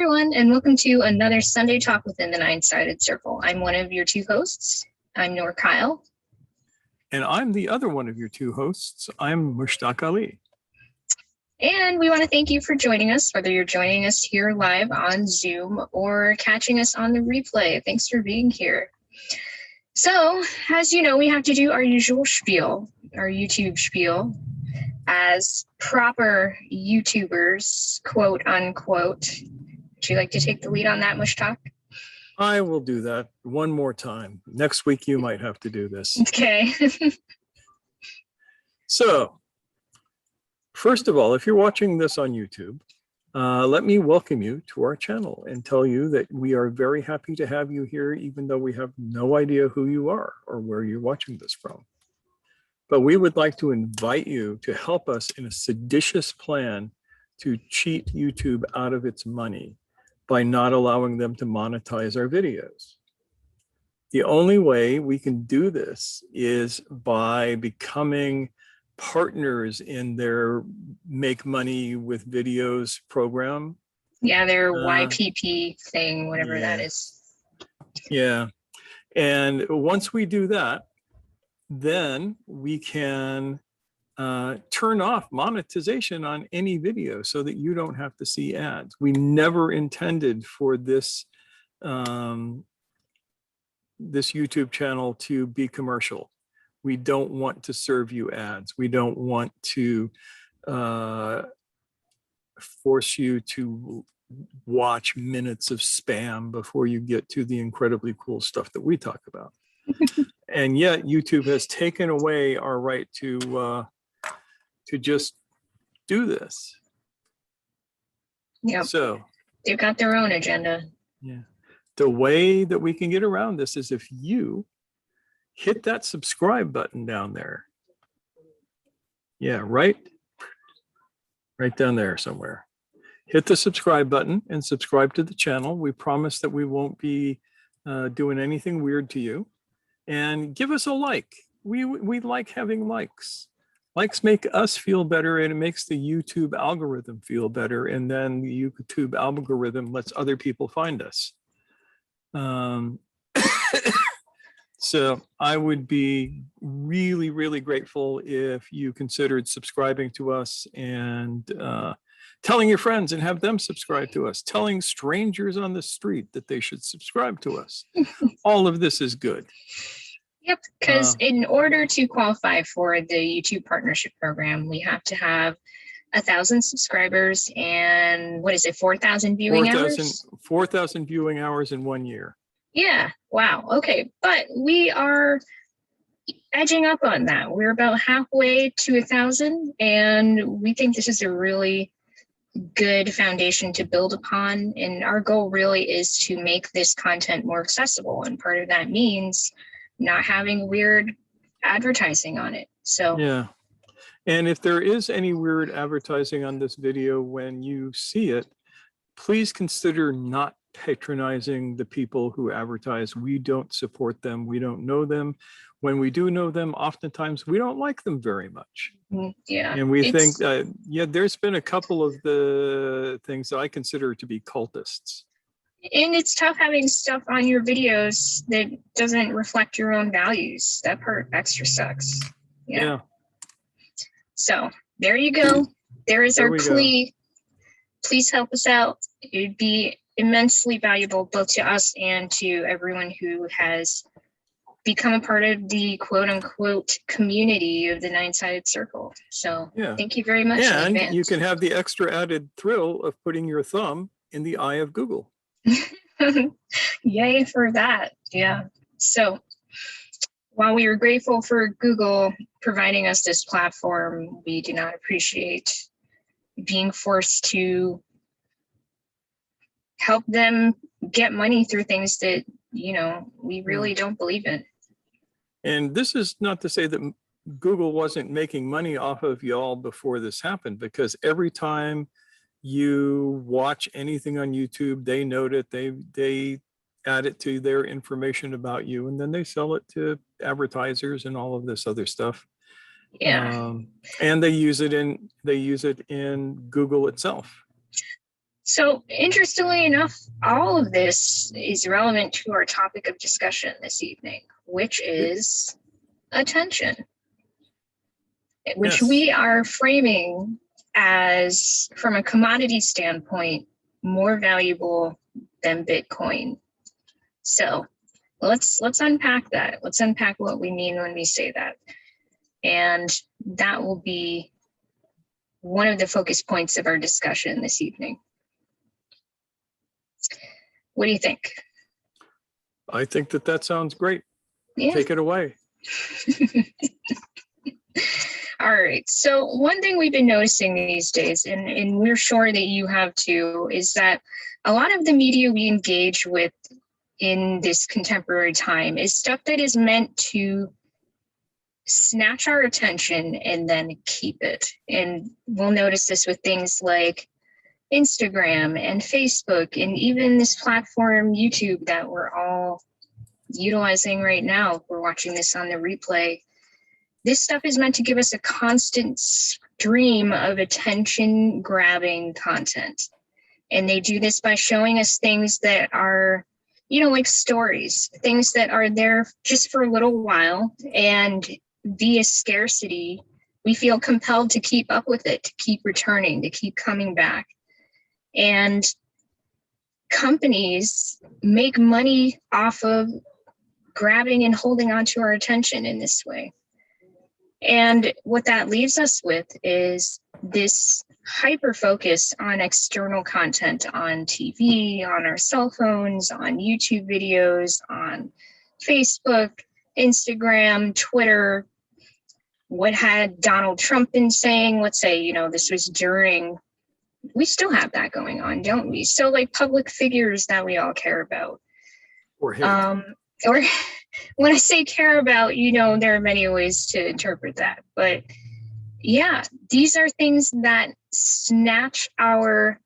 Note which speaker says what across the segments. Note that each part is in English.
Speaker 1: everyone, and welcome to another Sunday Talk within the Nine-Sided Circle. I'm one of your two hosts. I'm Noor Kyle.
Speaker 2: And I'm the other one of your two hosts. I'm Mushtaq Ali.
Speaker 1: And we want to thank you for joining us, whether you're joining us here live on Zoom or catching us on the replay. Thanks for being here. So, as you know, we have to do our usual spiel, our YouTube spiel, as proper YouTubers, quote unquote. Would you like to take the lead on that, Mushtaq?
Speaker 2: I will do that one more time. Next week, you might have to do this.
Speaker 1: Okay.
Speaker 2: So, first of all, if you're watching this on YouTube, let me welcome you to our channel and tell you that we are very happy to have you here, even though we have no idea who you are or where you're watching this from. But we would like to invite you to help us in a seditious plan to cheat YouTube out of its money by not allowing them to monetize our videos. The only way we can do this is by becoming partners in their Make Money with Videos program.
Speaker 1: Yeah, their YPP thing, whatever that is.
Speaker 2: Yeah. And once we do that, then we can turn off monetization on any video so that you don't have to see ads. We never intended for this this YouTube channel to be commercial. We don't want to serve you ads. We don't want to force you to watch minutes of spam before you get to the incredibly cool stuff that we talk about. And yet YouTube has taken away our right to just do this.
Speaker 1: Yeah.
Speaker 2: So
Speaker 1: they've got their own agenda.
Speaker 2: Yeah. The way that we can get around this is if you hit that subscribe button down there. Yeah, right down there somewhere. Hit the subscribe button and subscribe to the channel. We promise that we won't be doing anything weird to you. And give us a like. We like having likes. Likes make us feel better, and it makes the YouTube algorithm feel better. And then the YouTube algorithm lets other people find us. So I would be really, really grateful if you considered subscribing to us and telling your friends and have them subscribe to us, telling strangers on the street that they should subscribe to us. All of this is good.
Speaker 1: Yep, because in order to qualify for the YouTube partnership program, we have to have 1,000 subscribers and 4,000 viewing hours?
Speaker 2: 4,000 viewing hours in 1 year.
Speaker 1: Yeah, wow, okay. But we are edging up on that. We're about halfway to 1,000, and we think this is a really good foundation to build upon. And our goal really is to make this content more accessible. And part of that means not having weird advertising on it. So
Speaker 2: yeah. And if there is any weird advertising on this video when you see it, please consider not patronizing the people who advertise. We don't support them. We don't know them. When we do know them, oftentimes we don't like them very much.
Speaker 1: Yeah.
Speaker 2: And we think, there's been a couple of the things that I consider to be cultists.
Speaker 1: And it's tough having stuff on your videos that doesn't reflect your own values. That part extra sucks. Yeah. So there you go. There is our plea. Please help us out. It would be immensely valuable both to us and to everyone who has become a part of the quote unquote community of the Nine-Sided Circle. So thank you very much.
Speaker 2: And you can have the extra added thrill of putting your thumb in the eye of Google.
Speaker 1: Yay for that. Yeah. So while we are grateful for Google providing us this platform, we do not appreciate being forced to help them get money through things that, we really don't believe in.
Speaker 2: And this is not to say that Google wasn't making money off of y'all before this happened, because every time you watch anything on YouTube, they note it, they add it to their information about you, and then they sell it to advertisers and all of this other stuff.
Speaker 1: Yeah.
Speaker 2: And they use it in Google itself.
Speaker 1: So interestingly enough, all of this is relevant to our topic of discussion this evening, which is attention, which we are framing as, from a commodity standpoint, more valuable than Bitcoin. So let's unpack that. Let's unpack what we mean when we say that. And that will be one of the focus points of our discussion this evening. What do you think?
Speaker 2: I think that sounds great.
Speaker 1: Yeah.
Speaker 2: Take it away.
Speaker 1: All right. So one thing we've been noticing these days, and we're sure that you have too, is that a lot of the media we engage with in this contemporary time is stuff that is meant to snatch our attention and then keep it. And we'll notice this with things like Instagram and Facebook, and even this platform, YouTube, that we're all utilizing right now. We're watching this on the replay. This stuff is meant to give us a constant stream of attention grabbing content. And they do this by showing us things that are, like stories, things that are there just for a little while. And via scarcity, we feel compelled to keep up with it, to keep returning, to keep coming back. And companies make money off of grabbing and holding onto our attention in this way. And what that leaves us with is this hyper focus on external content on TV, on our cell phones, on YouTube videos, on Facebook, Instagram, Twitter. What had Donald Trump been saying? Let's say, this was during, we still have that going on, don't we? So like public figures that we all care about.
Speaker 2: Or hate.
Speaker 1: Or when I say care about, there are many ways to interpret that. But yeah, these are things that snatch our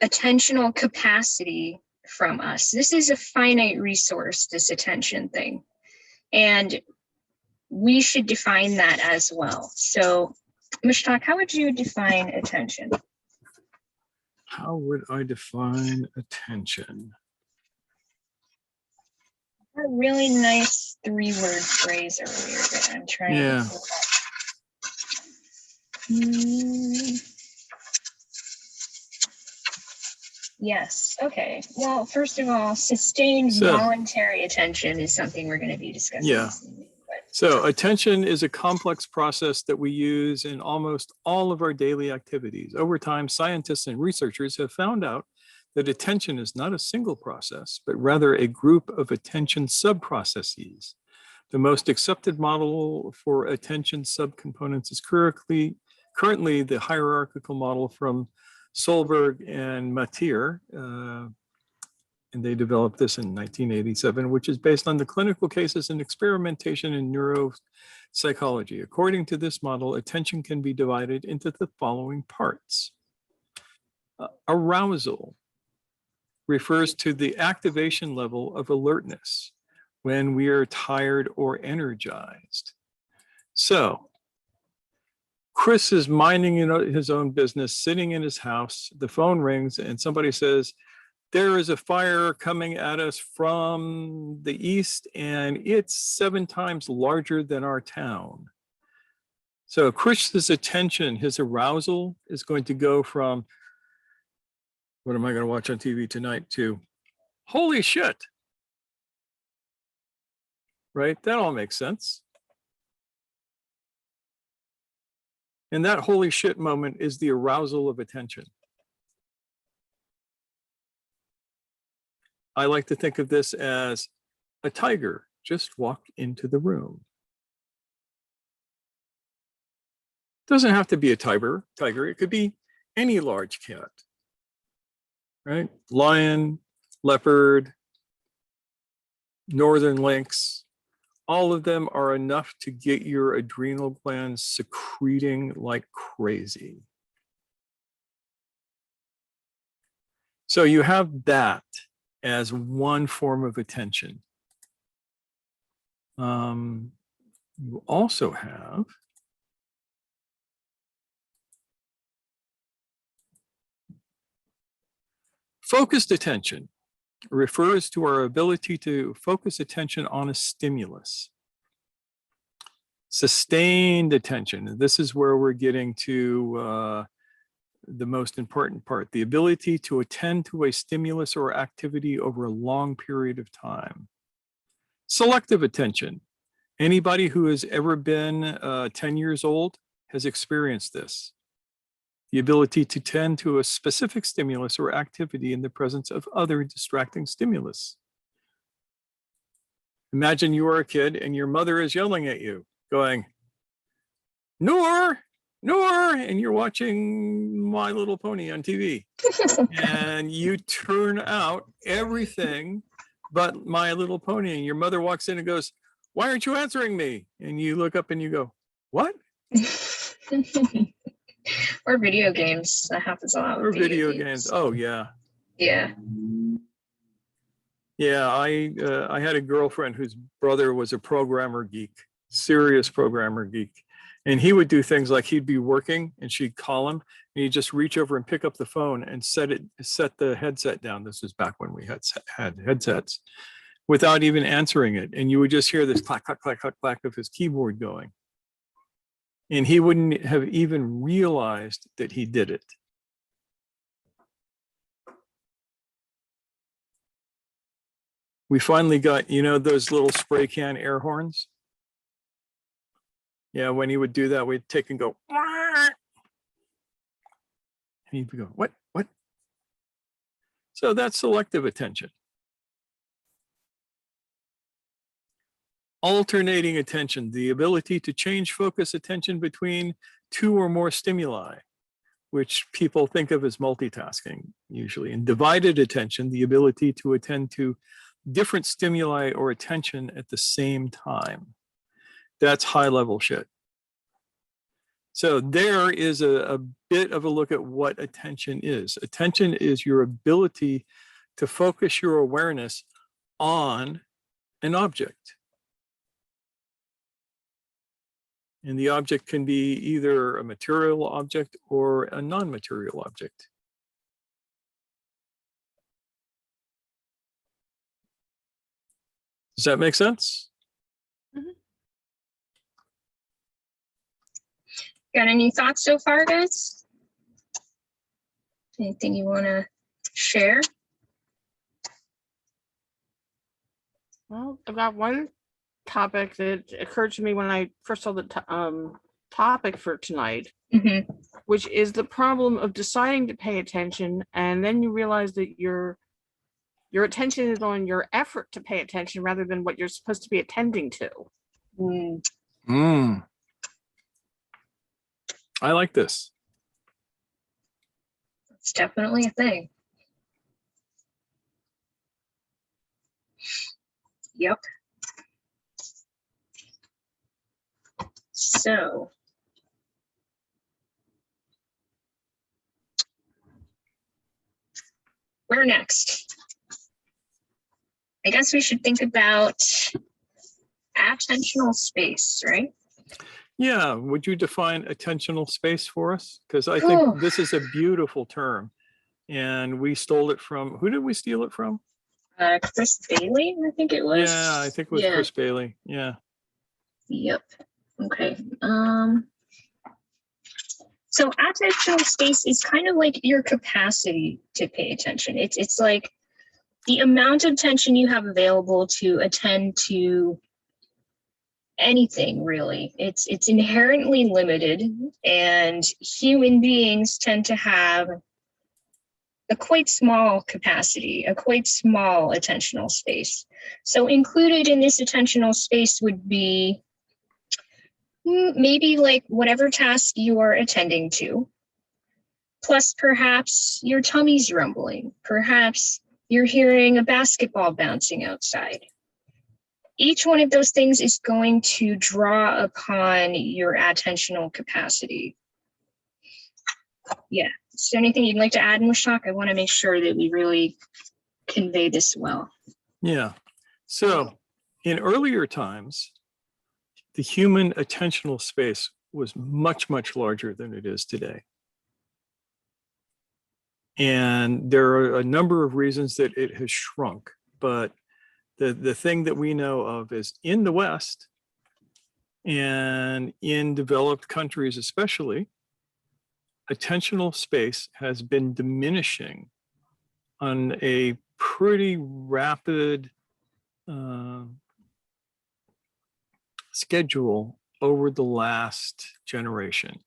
Speaker 1: attentional capacity from us. This is a finite resource, this attention thing. And we should define that as well. So, Mushtaq, how would you define attention?
Speaker 2: How would I define attention?
Speaker 1: A really nice 3-word phrase earlier that I'm trying to look up. Yes. Okay. Well, first of all, sustained voluntary attention is something we're going to be discussing.
Speaker 2: Yeah. So attention is a complex process that we use in almost all of our daily activities. Over time, scientists and researchers have found out that attention is not a single process, but rather a group of attention sub-processes. The most accepted model for attention subcomponents is currently the hierarchical model from Solberg and Matier, and they developed this in 1987, which is based on the clinical cases and experimentation in neuropsychology. According to this model, attention can be divided into the following parts. Arousal refers to the activation level of alertness when we are tired or energized. So Chris is minding his own business, sitting in his house. The phone rings and somebody says, there is a fire coming at us from the east and it's 7 times larger than our town. So Chris's attention, his arousal is going to go from, what am I going to watch on TV tonight, to holy shit, right? That all makes sense. And that holy shit moment is the arousal of attention. I like to think of this as a tiger just walked into the room. Doesn't have to be a tiger. It could be any large cat, right? Lion, leopard, northern lynx, all of them are enough to get your adrenal glands secreting like crazy. So you have that as one form of attention. You also have Focused attention refers to our ability to focus attention on a stimulus. Sustained attention, this is where we're getting to the most important part, the ability to attend to a stimulus or activity over a long period of time. Selective attention, anybody who has ever been 10 years old has experienced this. The ability to tend to a specific stimulus or activity in the presence of other distracting stimulus. Imagine you are a kid and your mother is yelling at you, going, Noor, Noor, and you're watching My Little Pony on TV. And you turn out everything but My Little Pony, and your mother walks in and goes, why aren't you answering me? And you look up and you go, what?
Speaker 1: Or video games. That happens a lot.
Speaker 2: Or video games. Oh, yeah.
Speaker 1: Yeah.
Speaker 2: Yeah, I had a girlfriend whose brother was a programmer geek, serious programmer geek. And he would do things like he'd be working and she'd call him and he'd just reach over and pick up the phone and set the headset down. This was back when we had headsets, without even answering it. And you would just hear this clack, clack, clack, clack, clack of his keyboard going. And he wouldn't have even realized that he did it. We finally got, you know, those little spray can air horns. Yeah, when he would do that, we'd take and go, Wah! And he'd go, what? So that's selective attention. Alternating attention, the ability to change focus attention between two or more stimuli, which people think of as multitasking usually. And divided attention, the ability to attend to different stimuli or attention at the same time. That's high level shit. So there is a bit of a look at what attention is. Attention is your ability to focus your awareness on an object. And the object can be either a material object or a non-material object. Does that make sense?
Speaker 1: Mm-hmm. Got any thoughts so far, guys? Anything you want to share?
Speaker 3: Well, I've got one topic that occurred to me when I first saw the topic for tonight,
Speaker 1: Mm-hmm.
Speaker 3: which is the problem of deciding to pay attention, and then you realize that your attention is on your effort to pay attention rather than what you're supposed to be attending to.
Speaker 2: I like this.
Speaker 1: It's definitely a thing. Yep. So, where next? I guess we should think about attentional space, right?
Speaker 2: Yeah, would you define attentional space for us? Because I think this is a beautiful term. And we stole it from, who did we steal it from?
Speaker 1: Chris Bailey, I think it was.
Speaker 2: Yeah, I think it was Chris Bailey. Yeah.
Speaker 1: Yep. Okay. So attentional space is kind of like your capacity to pay attention. It's like the amount of attention you have available to attend to anything, really. It's inherently limited, and human beings tend to have a quite small capacity, a quite small attentional space. So included in this attentional space would be maybe like whatever task you are attending to, plus perhaps your tummy's rumbling, perhaps you're hearing a basketball bouncing outside. Each one of those things is going to draw upon your attentional capacity. Yeah. Is there anything you'd like to add, Mushak? I want to make sure that we really convey this well.
Speaker 2: Yeah. So in earlier times, the human attentional space was much, much larger than it is today. And there are a number of reasons that it has shrunk. But the thing that we know of is in the West and in developed countries especially, attentional space has been diminishing on a pretty rapid schedule over the last generation.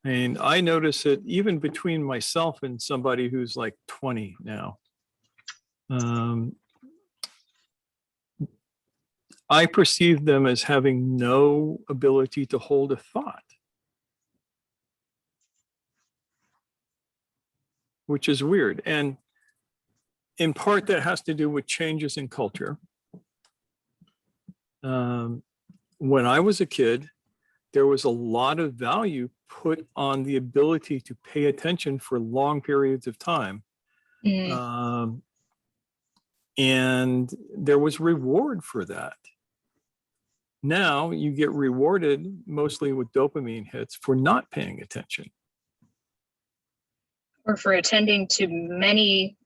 Speaker 2: And I notice it even between myself and somebody who's like 20 now. I perceive them as having no ability to hold a thought, which is weird. And in part, that has to do with changes in culture. When I was a kid, there was a lot of value put on the ability to pay attention for long periods of time. And there was reward for that. Now you get rewarded mostly with dopamine hits for not paying attention.
Speaker 1: Or for attending to many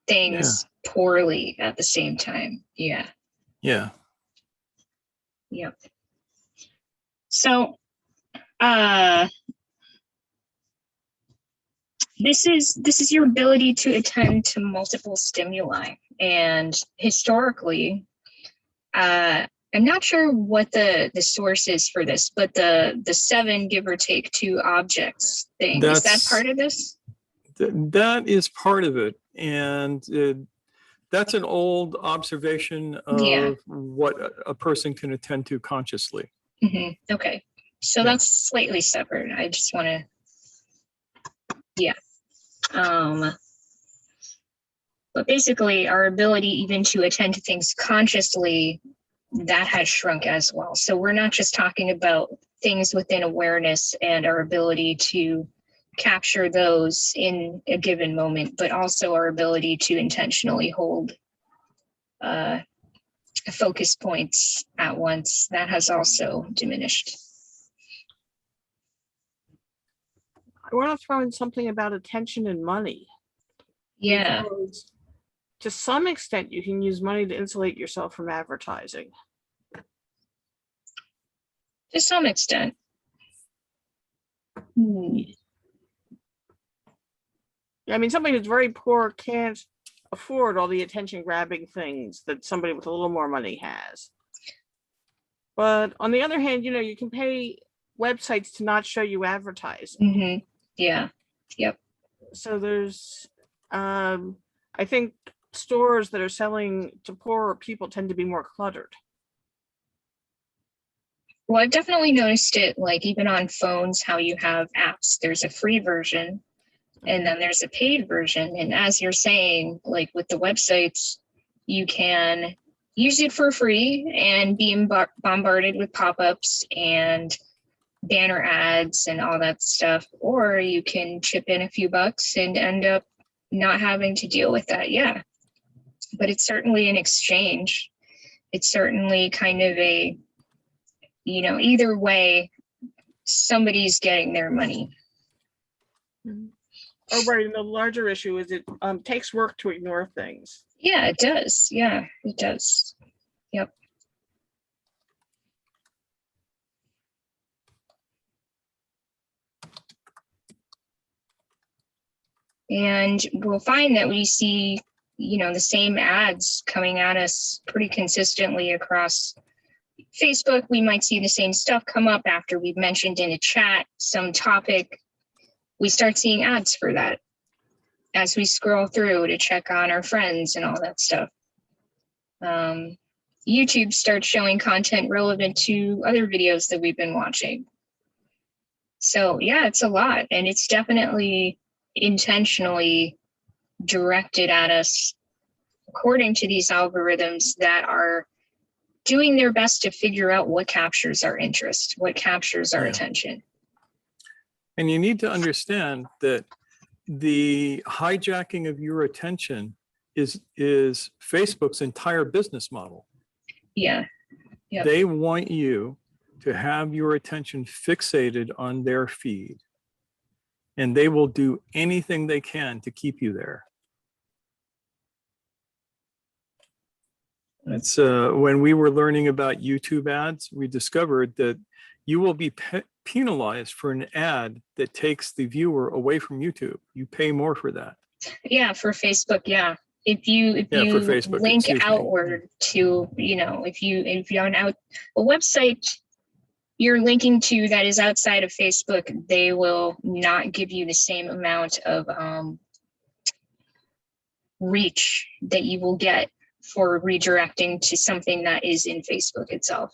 Speaker 1: things poorly at the same time. Yeah.
Speaker 2: Yeah.
Speaker 1: Yep. So this is your ability to attend to multiple stimuli. And historically, I'm not sure what the source is for this, but the 7 give or take 2 objects thing, is that part of this?
Speaker 2: That is part of it. And that's an old observation of what a person can attend to consciously.
Speaker 1: Okay. So that's slightly separate. I just want to, but basically our ability even to attend to things consciously, that has shrunk as well. So we're not just talking about things within awareness and our ability to capture those in a given moment, but also our ability to intentionally hold focus points at once. That has also diminished.
Speaker 3: I want to throw in something about attention and money.
Speaker 1: Yeah.
Speaker 3: Because to some extent, you can use money to insulate yourself from advertising.
Speaker 1: To some extent.
Speaker 3: I mean, somebody who's very poor can't afford all the attention grabbing things that somebody with a little more money has. But on the other hand, you can pay websites to not show you advertising.
Speaker 1: Yeah. Yep.
Speaker 3: So there's, I think stores that are selling to poorer people tend to be more cluttered.
Speaker 1: Well, I've definitely noticed it, like even on phones, how you have apps. There's a free version and then there's a paid version. And as you're saying, like with the websites, you can use it for free and be bombarded with pop-ups and banner ads and all that stuff. Or you can chip in a few bucks and end up not having to deal with that. Yeah. But it's certainly an exchange. It's certainly kind of a, either way, somebody's getting their money.
Speaker 3: Oh, right. And the larger issue is it takes work to ignore things.
Speaker 1: Yeah, it does. Yeah, it does. Yep. And we'll find that we see, the same ads coming at us pretty consistently across Facebook. We might see the same stuff come up after we've mentioned in a chat some topic. We start seeing ads for that as we scroll through to check on our friends and all that stuff. YouTube starts showing content relevant to other videos that we've been watching. So yeah, it's a lot, and it's definitely intentionally directed at us according to these algorithms that are doing their best to figure out what captures our interest, what captures our attention.
Speaker 2: And you need to understand that the hijacking of your attention is Facebook's entire business model.
Speaker 1: Yeah. Yep.
Speaker 2: They want you to have your attention fixated on their feed. and they will do anything they can to keep you there. It's when we were learning about YouTube ads, we discovered that you will be penalized for an ad that takes the viewer away from YouTube. You pay more for that.
Speaker 1: Yeah, for Facebook, yeah. If you
Speaker 2: for Facebook,
Speaker 1: link
Speaker 2: excuse me.
Speaker 1: outward to, you know, if you're on a website you're linking to that is outside of Facebook, they will not give you the same amount of reach that you will get for redirecting to something that is in Facebook itself.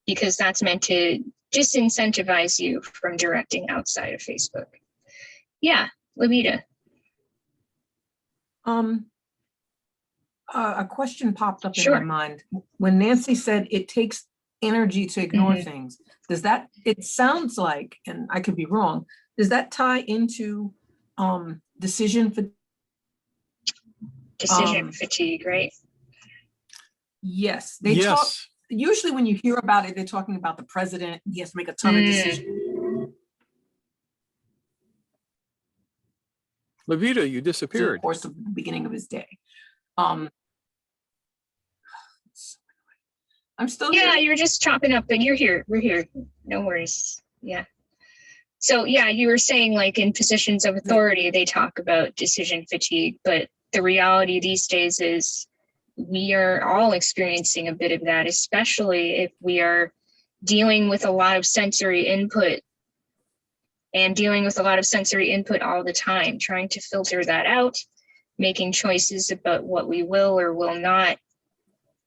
Speaker 1: Because that's meant to disincentivize you from directing outside of Facebook. Yeah, Levita.
Speaker 4: A question popped up
Speaker 1: Sure.
Speaker 4: in my mind. When Nancy said it takes energy to ignore things, does that, it sounds like, and I could be wrong, does that tie into decision
Speaker 1: fatigue, right?
Speaker 4: Yes, they talk, usually when you hear about it, they're talking about the president, he has to make a ton of decisions.
Speaker 2: Levita, you disappeared.
Speaker 4: Of course, the beginning of his day. I'm still here.
Speaker 1: Yeah, you're just chopping up, but you're here. We're here. No worries. Yeah. So yeah, you were saying like in positions of authority, they talk about decision fatigue, but the reality these days is we are all experiencing a bit of that, especially if we are dealing with a lot of sensory input and dealing with a lot of sensory input all the time, trying to filter that out, making choices about what we will or will not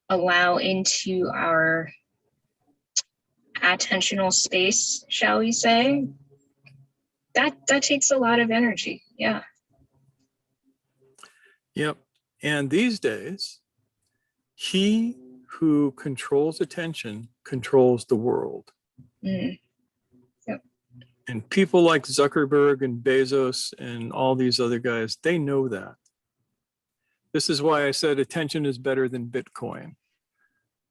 Speaker 1: allow into our attentional space, shall we say. That takes a lot of energy. Yeah.
Speaker 2: Yep. And these days, he who controls attention controls the world.
Speaker 1: Yep.
Speaker 2: And people like Zuckerberg and Bezos and all these other guys, they know that. This is why I said attention is better than Bitcoin.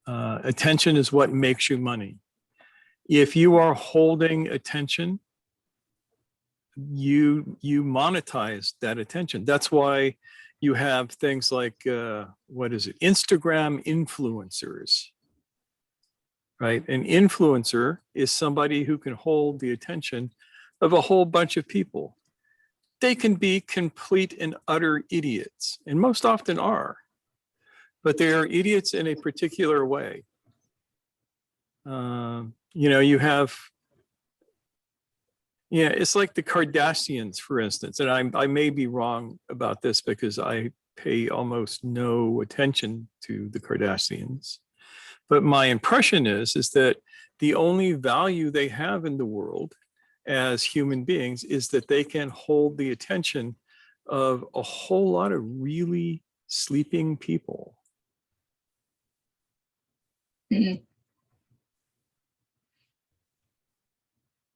Speaker 2: Attention is what makes you money. If you are holding attention, you monetize that attention. That's why you have things like, Instagram influencers, right? An influencer is somebody who can hold the attention of a whole bunch of people. They can be complete and utter idiots, and most often are, but they are idiots in a particular way. You have, it's like the Kardashians, for instance, and I may be wrong about this because I pay almost no attention to the Kardashians, but my impression is that the only value they have in the world as human beings is that they can hold the attention of a whole lot of really sleeping people.
Speaker 1: Mm-hmm.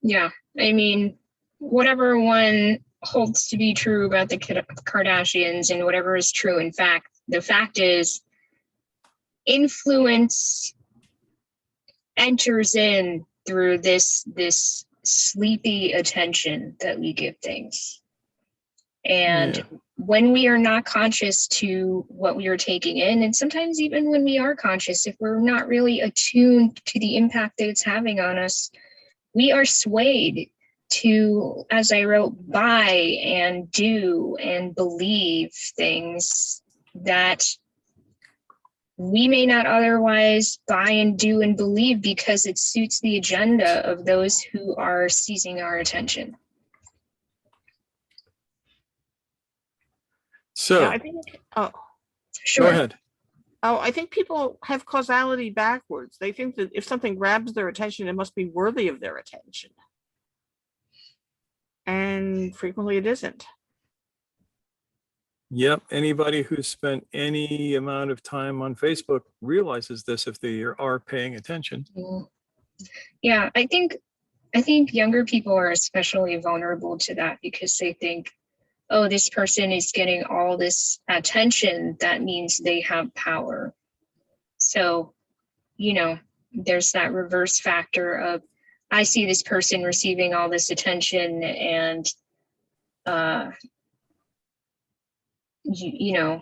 Speaker 1: Yeah, I mean, whatever one holds to be true about the Kardashians and whatever is true in fact, the fact is influence enters in through this sleepy attention that we give things. And when we are not conscious to what we are taking in, and sometimes even when we are conscious, if we're not really attuned to the impact that it's having on us, we are swayed to, as I wrote, buy and do and believe things that we may not otherwise buy and do and believe because it suits the agenda of those who are seizing our attention.
Speaker 2: So
Speaker 3: yeah, I think,
Speaker 1: sure.
Speaker 2: Go ahead.
Speaker 3: Oh, I think people have causality backwards. They think that if something grabs their attention, it must be worthy of their attention. And frequently it isn't.
Speaker 2: Yep. Anybody who's spent any amount of time on Facebook realizes this if they are paying attention.
Speaker 1: Yeah, I think younger people are especially vulnerable to that because they think, oh, this person is getting all this attention. That means they have power. So, there's that reverse factor of, I see this person receiving all this attention and, you know,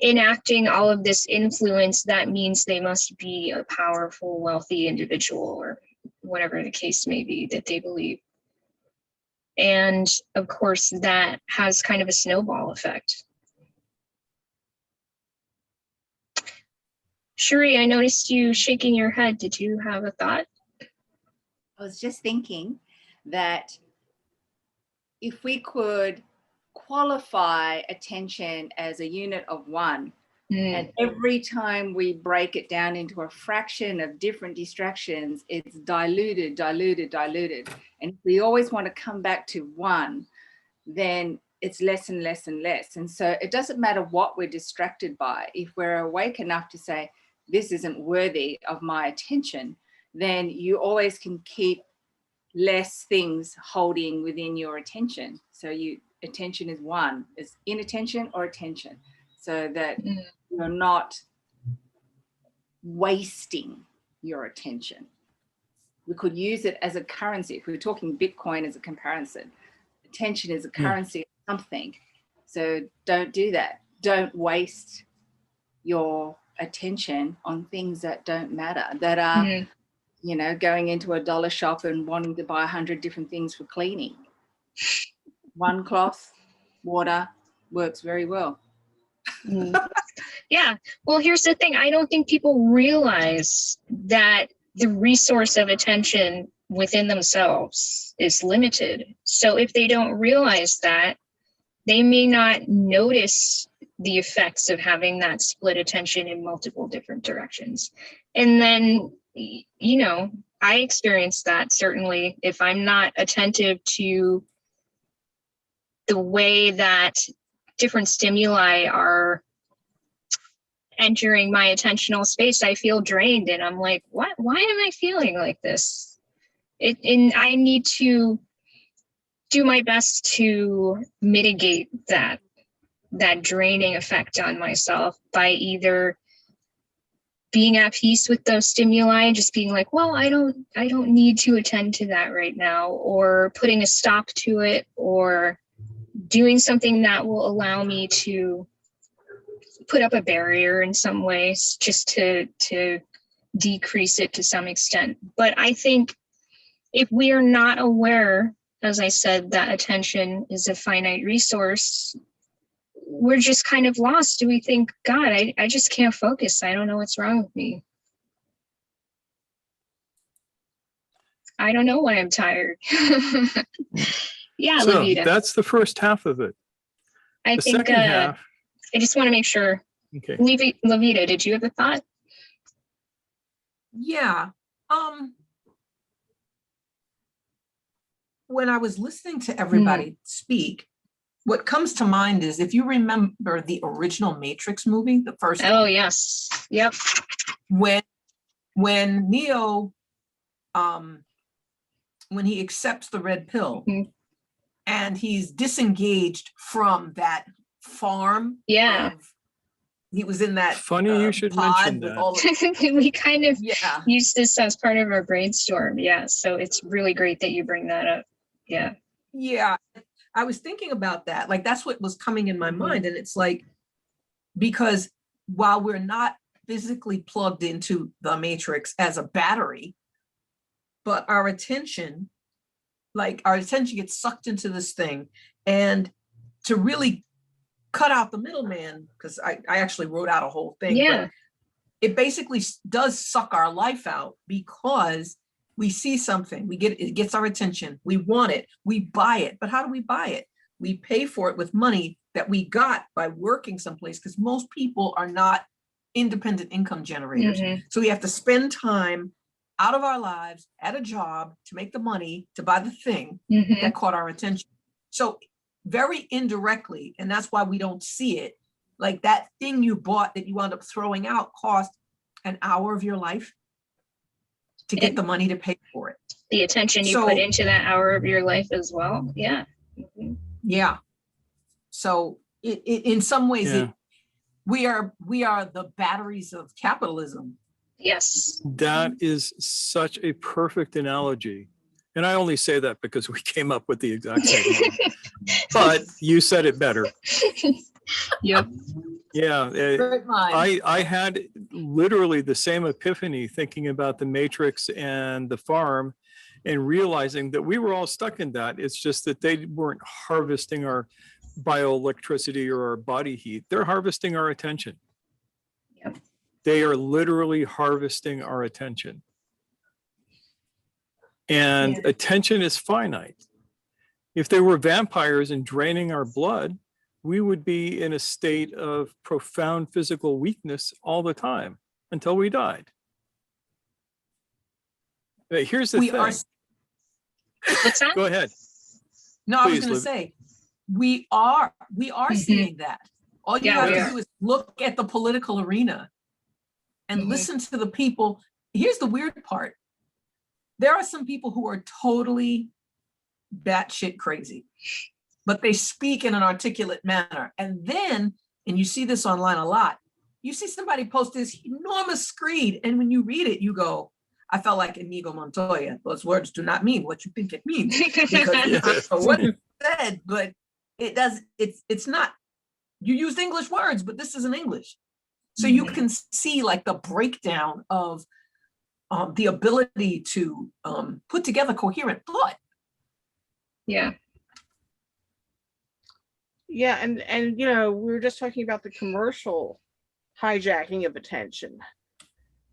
Speaker 1: enacting all of this influence, that means they must be a powerful, wealthy individual, or whatever the case may be that they believe. And of course, that has kind of a snowball effect. Shuri, I noticed you shaking your head. Did you have a thought?
Speaker 5: I was just thinking that if we could qualify attention as a unit of one, and every time we break it down into a fraction of different distractions, it's diluted, diluted, diluted. And if we always want to come back to one, then it's less and less and less. And so it doesn't matter what we're distracted by. If we're awake enough to say, this isn't worthy of my attention, then you always can keep less things holding within your attention. So attention is one, is inattention or attention, so that you're not wasting your attention. We could use it as a currency. If we were talking Bitcoin as a comparison, attention is a currency of something. So don't do that. Don't waste your attention on things that don't matter, that are, you know, going into a dollar shop and wanting to buy 100 different things for cleaning. One cloth, water works very well.
Speaker 1: Yeah. Well, here's the thing. I don't think people realize that the resource of attention within themselves is limited. So if they don't realize that, they may not notice the effects of having that split attention in multiple different directions. And then, you know, I experienced that certainly. If I'm not attentive to the way that different stimuli are entering my attentional space, I feel drained, and I'm like, what? Why am I feeling like this? And I need to do my best to mitigate that draining effect on myself by either being at peace with those stimuli and just being like, well, I don't need to attend to that right now, or putting a stop to it, or doing something that will allow me to put up a barrier in some ways, just to decrease it to some extent. But I think if we are not aware, as I said, that attention is a finite resource, we're just kind of lost. Do we think, God, I just can't focus. I don't know what's wrong with me. I don't know why I'm tired. Yeah,
Speaker 2: so
Speaker 1: Levita.
Speaker 2: That's the first half of it.
Speaker 1: I think
Speaker 2: second half.
Speaker 1: I just want to make sure.
Speaker 2: Okay.
Speaker 1: Levita, did you have a thought?
Speaker 4: Yeah. When I was listening to everybody speak, what comes to mind is, if you remember the original Matrix movie, the first
Speaker 1: Oh,
Speaker 4: one,
Speaker 1: yes. Yep.
Speaker 4: when Neo, when he accepts the red pill and he's disengaged from that farm.
Speaker 1: Yeah.
Speaker 4: He was in that
Speaker 2: funny you should mention that.
Speaker 1: We kind of use this as part of our brainstorm. Yeah. So it's really great that you bring that up. Yeah.
Speaker 4: Yeah. I was thinking about that. Like, that's what was coming in my mind. And it's like, because while we're not physically plugged into the matrix as a battery, but our attention gets sucked into this thing. And to really cut out the middleman, because I actually wrote out a whole thing.
Speaker 1: Yeah.
Speaker 4: But it basically does suck our life out, because we see something, it gets our attention, we want it, we buy it. But how do we buy it? We pay for it with money that we got by working someplace, because most people are not independent income generators. So we have to spend time out of our lives at a job to make the money to buy the thing that caught our attention. So very indirectly, and that's why we don't see it, like that thing you bought that you wound up throwing out cost an hour of your life to get the money to pay for it.
Speaker 1: The attention you put into that hour of your life as well. Yeah.
Speaker 4: Yeah. So in some ways, we are the batteries of capitalism.
Speaker 1: Yes.
Speaker 2: That is such a perfect analogy. And I only say that because we came up with the exact same one. But you said it better.
Speaker 1: Yep.
Speaker 2: Yeah.
Speaker 4: Great mind.
Speaker 2: I had literally the same epiphany thinking about the Matrix and the farm and realizing that we were all stuck in that. It's just that they weren't harvesting our bioelectricity or our body heat. They're harvesting our attention.
Speaker 1: Yep.
Speaker 2: They are literally harvesting our attention. And attention is finite. If they were vampires and draining our blood, we would be in a state of profound physical weakness all the time until we died. But here's the thing.
Speaker 1: What's that?
Speaker 2: Go ahead.
Speaker 4: No, I was
Speaker 2: Please,
Speaker 4: going to
Speaker 2: Liv.
Speaker 4: say, we are seeing that. All you
Speaker 1: Yeah,
Speaker 4: have
Speaker 1: we
Speaker 4: to
Speaker 1: are.
Speaker 4: do is look at the political arena and
Speaker 1: Mhm.
Speaker 4: listen to the people. Here's the weird part. There are some people who are totally batshit crazy, but they speak in an articulate manner. And then, and you see this online a lot, you see somebody post this enormous screed, and when you read it, you go, I felt like Inigo Montoya. Those words do not mean what you think it means, because it's not for what it said, but it does. It's not. You used English words, but this isn't English. So you can see like the breakdown of the ability to put together coherent thought.
Speaker 1: Yeah.
Speaker 3: Yeah, and you know, we were just talking about the commercial hijacking of attention,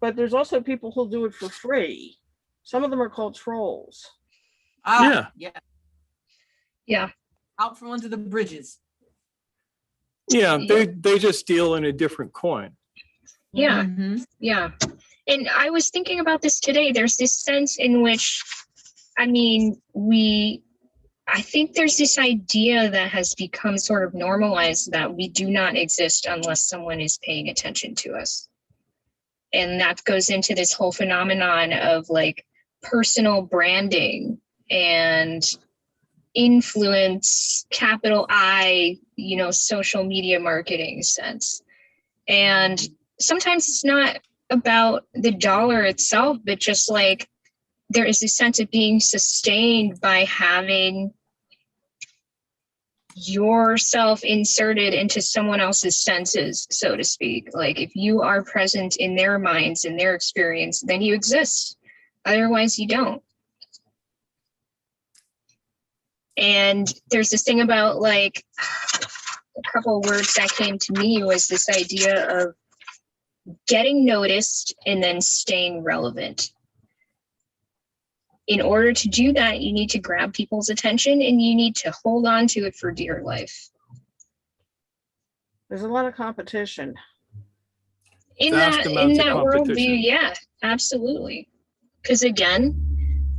Speaker 3: but there's also people who'll do it for free. Some of them are called trolls.
Speaker 4: Yeah.
Speaker 1: Yeah.
Speaker 4: Out from under the bridges.
Speaker 2: Yeah, they just deal in a different coin.
Speaker 1: Yeah.
Speaker 4: Mhm.
Speaker 1: Yeah. And I was thinking about this today. There's this sense in which, I mean, I think there's this idea that has become sort of normalized that we do not exist unless someone is paying attention to us. And that goes into this whole phenomenon of like personal branding and influence, capital I, social media marketing sense. And sometimes it's not about the dollar itself, but just like there is a sense of being sustained by having yourself inserted into someone else's senses, so to speak. Like if you are present in their minds and their experience, then you exist. Otherwise you don't. And there's this thing about like a couple of words that came to me was this idea of getting noticed and then staying relevant. In order to do that, you need to grab people's attention and you need to hold on to it for dear life.
Speaker 3: There's a lot of competition.
Speaker 1: In that worldview, yeah, absolutely. Because again,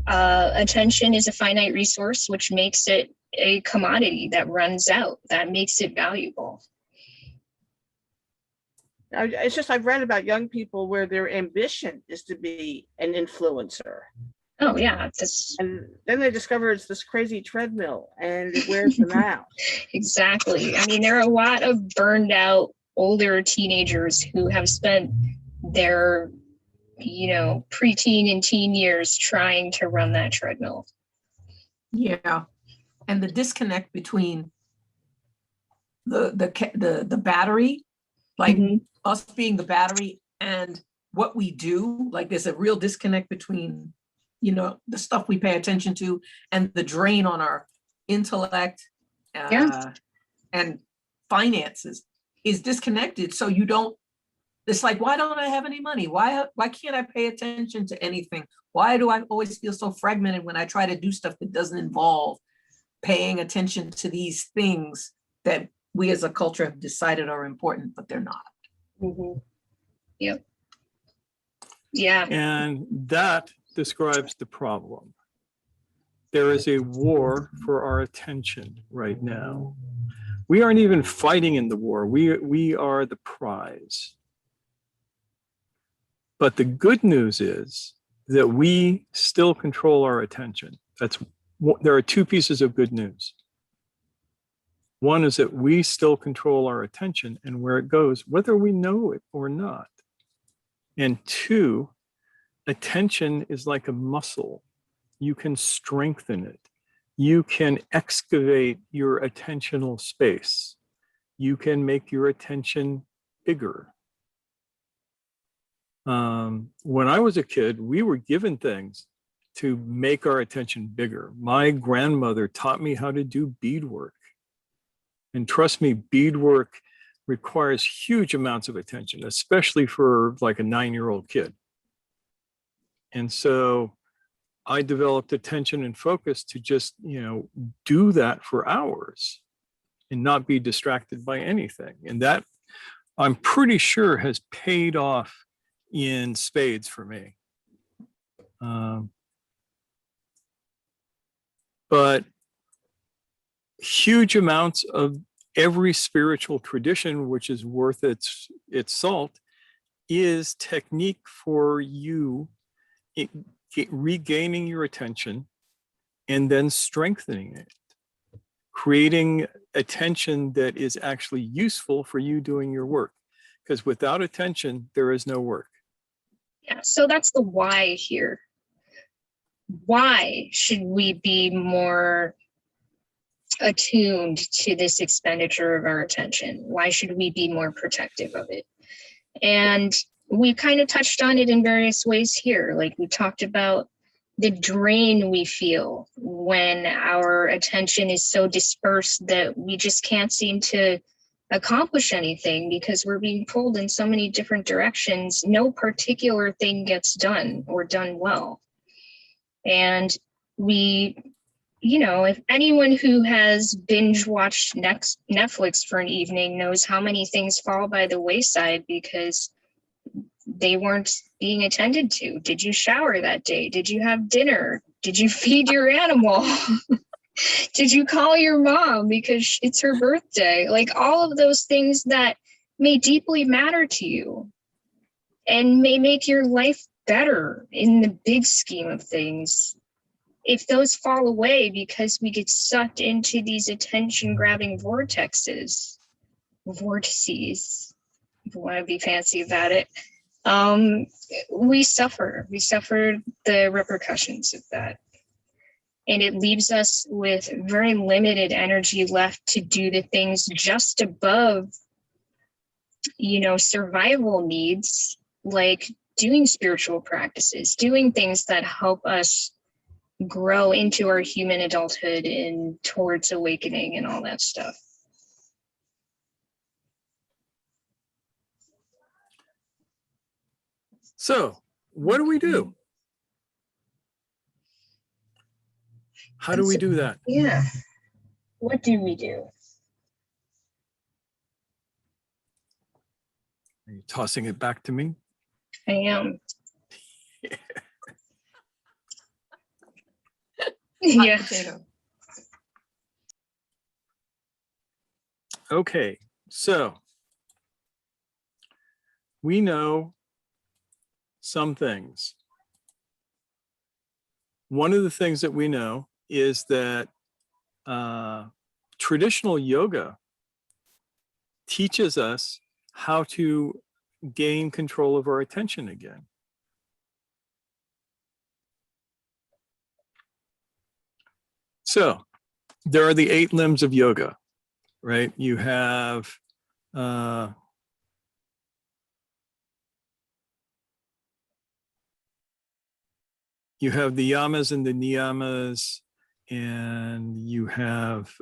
Speaker 1: attention is a finite resource, which makes it a commodity that runs out. That makes it valuable.
Speaker 3: It's just I've read about young people where their ambition is to be an influencer.
Speaker 1: Oh yeah,
Speaker 3: and then they discover it's this crazy treadmill and it wears them out.
Speaker 1: Exactly. I mean, there are a lot of burned out older teenagers who have spent their, preteen and teen years trying to run that treadmill.
Speaker 4: Yeah, and the disconnect between the battery, like us being the battery, and what we do. Like there's a real disconnect between the stuff we pay attention to and the drain on our intellect and finances is disconnected. So it's like, why don't I have any money? Why can't I pay attention to anything? Why do I always feel so fragmented when I try to do stuff that doesn't involve paying attention to these things that we as a culture have decided are important, but they're not.
Speaker 1: Mm-hmm. Yep. Yeah.
Speaker 2: And that describes the problem. There is a war for our attention right now. We aren't even fighting in the war. We are the prize. But the good news is that we still control our attention. There are two pieces of good news. One is that we still control our attention and where it goes, whether we know it or not. And two, attention is like a muscle. You can strengthen it. You can excavate your attentional space. You can make your attention bigger. When I was a kid, we were given things to make our attention bigger. My grandmother taught me how to do beadwork. And trust me, beadwork requires huge amounts of attention, especially for like a 9-year-old kid. And so I developed attention and focus to just, do that for hours and not be distracted by anything. And that, I'm pretty sure, has paid off in spades for me. But huge amounts of every spiritual tradition, which is worth its salt, is technique for you regaining your attention and then strengthening it, creating attention that is actually useful for you doing your work. Because without attention, there is no work.
Speaker 1: Yeah, so that's the why here. Why should we be more attuned to this expenditure of our attention? Why should we be more protective of it? And we kind of touched on it in various ways here. Like we talked about the drain we feel when our attention is so dispersed that we just can't seem to accomplish anything because we're being pulled in so many different directions. No particular thing gets done or done well. And we, if anyone who has binge watched Netflix for an evening knows how many things fall by the wayside because they weren't being attended to. Did you shower that day? Did you have dinner? Did you feed your animal? Did you call your mom because it's her birthday? Like all of those things that may deeply matter to you and may make your life better in the big scheme of things. If those fall away because we get sucked into these attention-grabbing vortices, if you want to be fancy about it, we suffer. We suffer the repercussions of that. And it leaves us with very limited energy left to do the things just above, survival needs, like doing spiritual practices, doing things that help us grow into our human adulthood and towards awakening and all that stuff.
Speaker 2: So what do we do? How do we do that?
Speaker 1: Yeah. What do we do?
Speaker 2: Are you tossing it back to me?
Speaker 1: I am. Yeah.
Speaker 4: Potato.
Speaker 2: Okay, so we know some things. One of the things that we know is that traditional yoga teaches us how to gain control of our attention again. So there are the 8 limbs of yoga, right? You have the yamas and the niyamas, and you have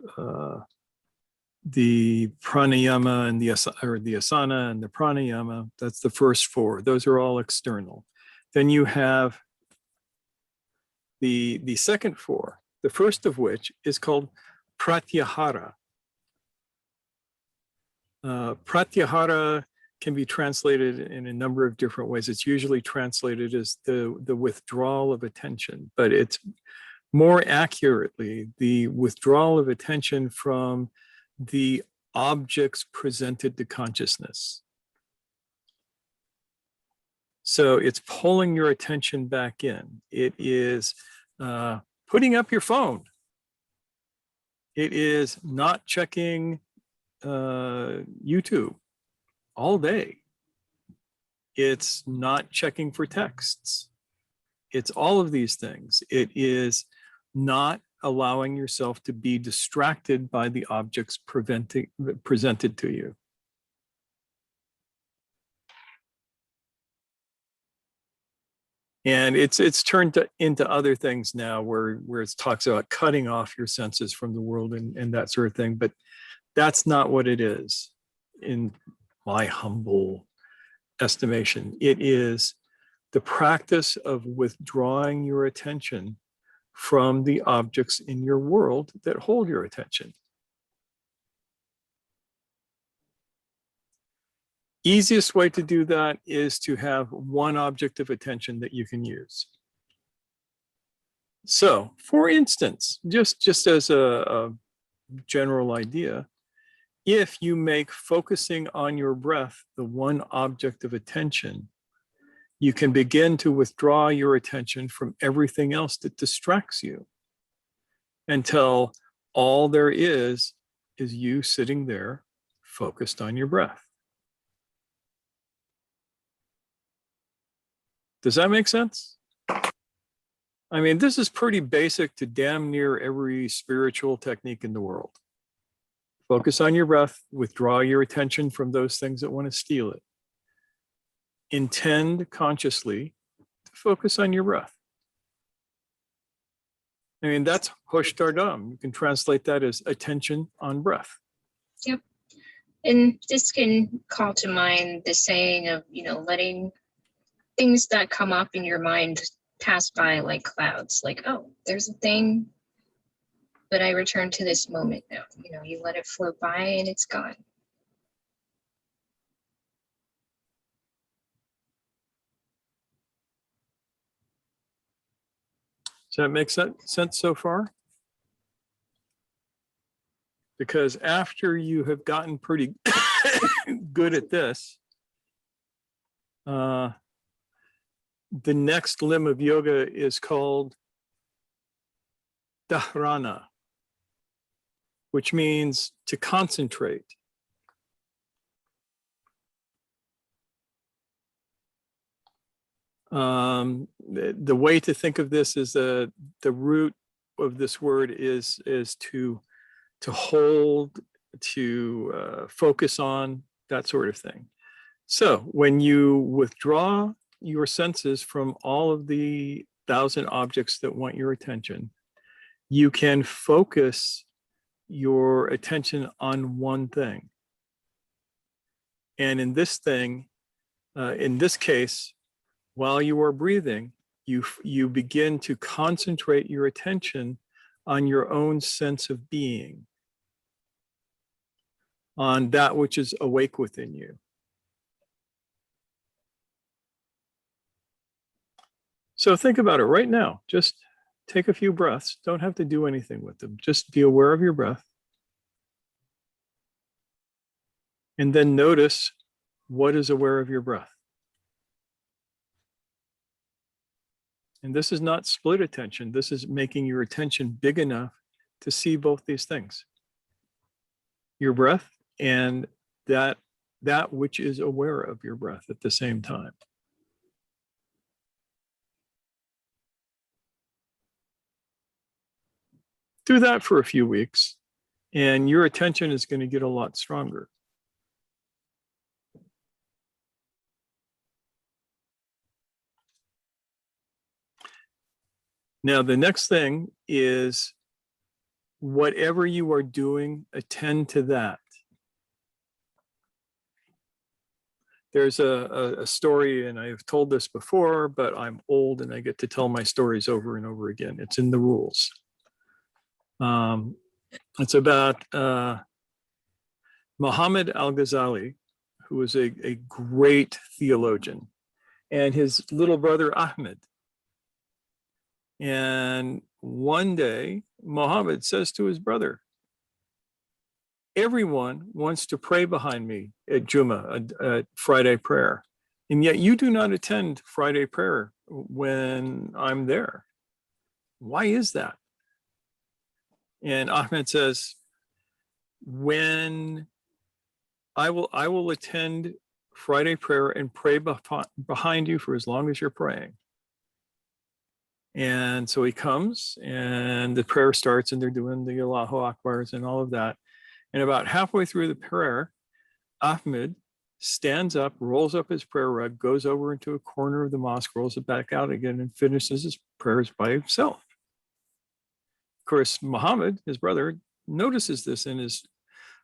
Speaker 2: the pranayama and the asana and the pranayama. That's the first 4. Those are all external. Then you have the second 4, the first of which is called Pratyahara. Pratyahara can be translated in a number of different ways. It's usually translated as the withdrawal of attention, but it's more accurately the withdrawal of attention from the objects presented to consciousness. So it's pulling your attention back in. It is putting up your phone. It is not checking YouTube all day. It's not checking for texts. It's all of these things. It is not allowing yourself to be distracted by the objects presented to you. And it's turned into other things now where it talks about cutting off your senses from the world and that sort of thing. But that's not what it is, in my humble estimation. It is the practice of withdrawing your attention from the objects in your world that hold your attention. Easiest way to do that is to have one object of attention that you can use. So, for instance, just as a general idea, if you make focusing on your breath the one object of attention, you can begin to withdraw your attention from everything else that distracts you until all there is you sitting there focused on your breath. Does that make sense? I mean, this is pretty basic to damn near every spiritual technique in the world. Focus on your breath, withdraw your attention from those things that want to steal it. Intend consciously to focus on your breath. I mean, that's Hoshtardam. You can translate that as attention on breath.
Speaker 1: Yep. And this can call to mind the saying of, letting things that come up in your mind pass by like clouds. Like, oh, there's a thing, but I return to this moment now. You let it float by and it's gone.
Speaker 2: Does that make sense so far? Because after you have gotten pretty good at this, the next limb of yoga is called dharana, which means to concentrate. The way to think of this is the root of this word is to hold, to focus on, that sort of thing. So when you withdraw your senses from all of the 1,000 objects that want your attention, you can focus your attention on one thing. And in this case, while you are breathing, you begin to concentrate your attention on your own sense of being, on that which is awake within you. So think about it right now. Just take a few breaths. Don't have to do anything with them. Just be aware of your breath. And then notice what is aware of your breath. And this is not split attention. This is making your attention big enough to see both these things. Your breath and that which is aware of your breath at the same time. Do that for a few weeks, and your attention is going to get a lot stronger. Now, the next thing is whatever you are doing, attend to that. There's a story, and I've told this before, but I'm old and I get to tell my stories over and over again. It's in the rules. It's about Muhammad al-Ghazali, who was a great theologian, and his little brother Ahmed. And one day, Muhammad says to his brother, everyone wants to pray behind me at Jummah, at Friday prayer, and yet you do not attend Friday prayer when I'm there. Why is that? And Ahmed says, when I will attend Friday prayer and pray behind you for as long as you're praying. And so he comes and the prayer starts and they're doing the Allahu Akbars and all of that. And about halfway through the prayer, Ahmed stands up, rolls up his prayer rug, goes over into a corner of the mosque, rolls it back out again, and finishes his prayers by himself. Of course, Muhammad, his brother, notices this and is,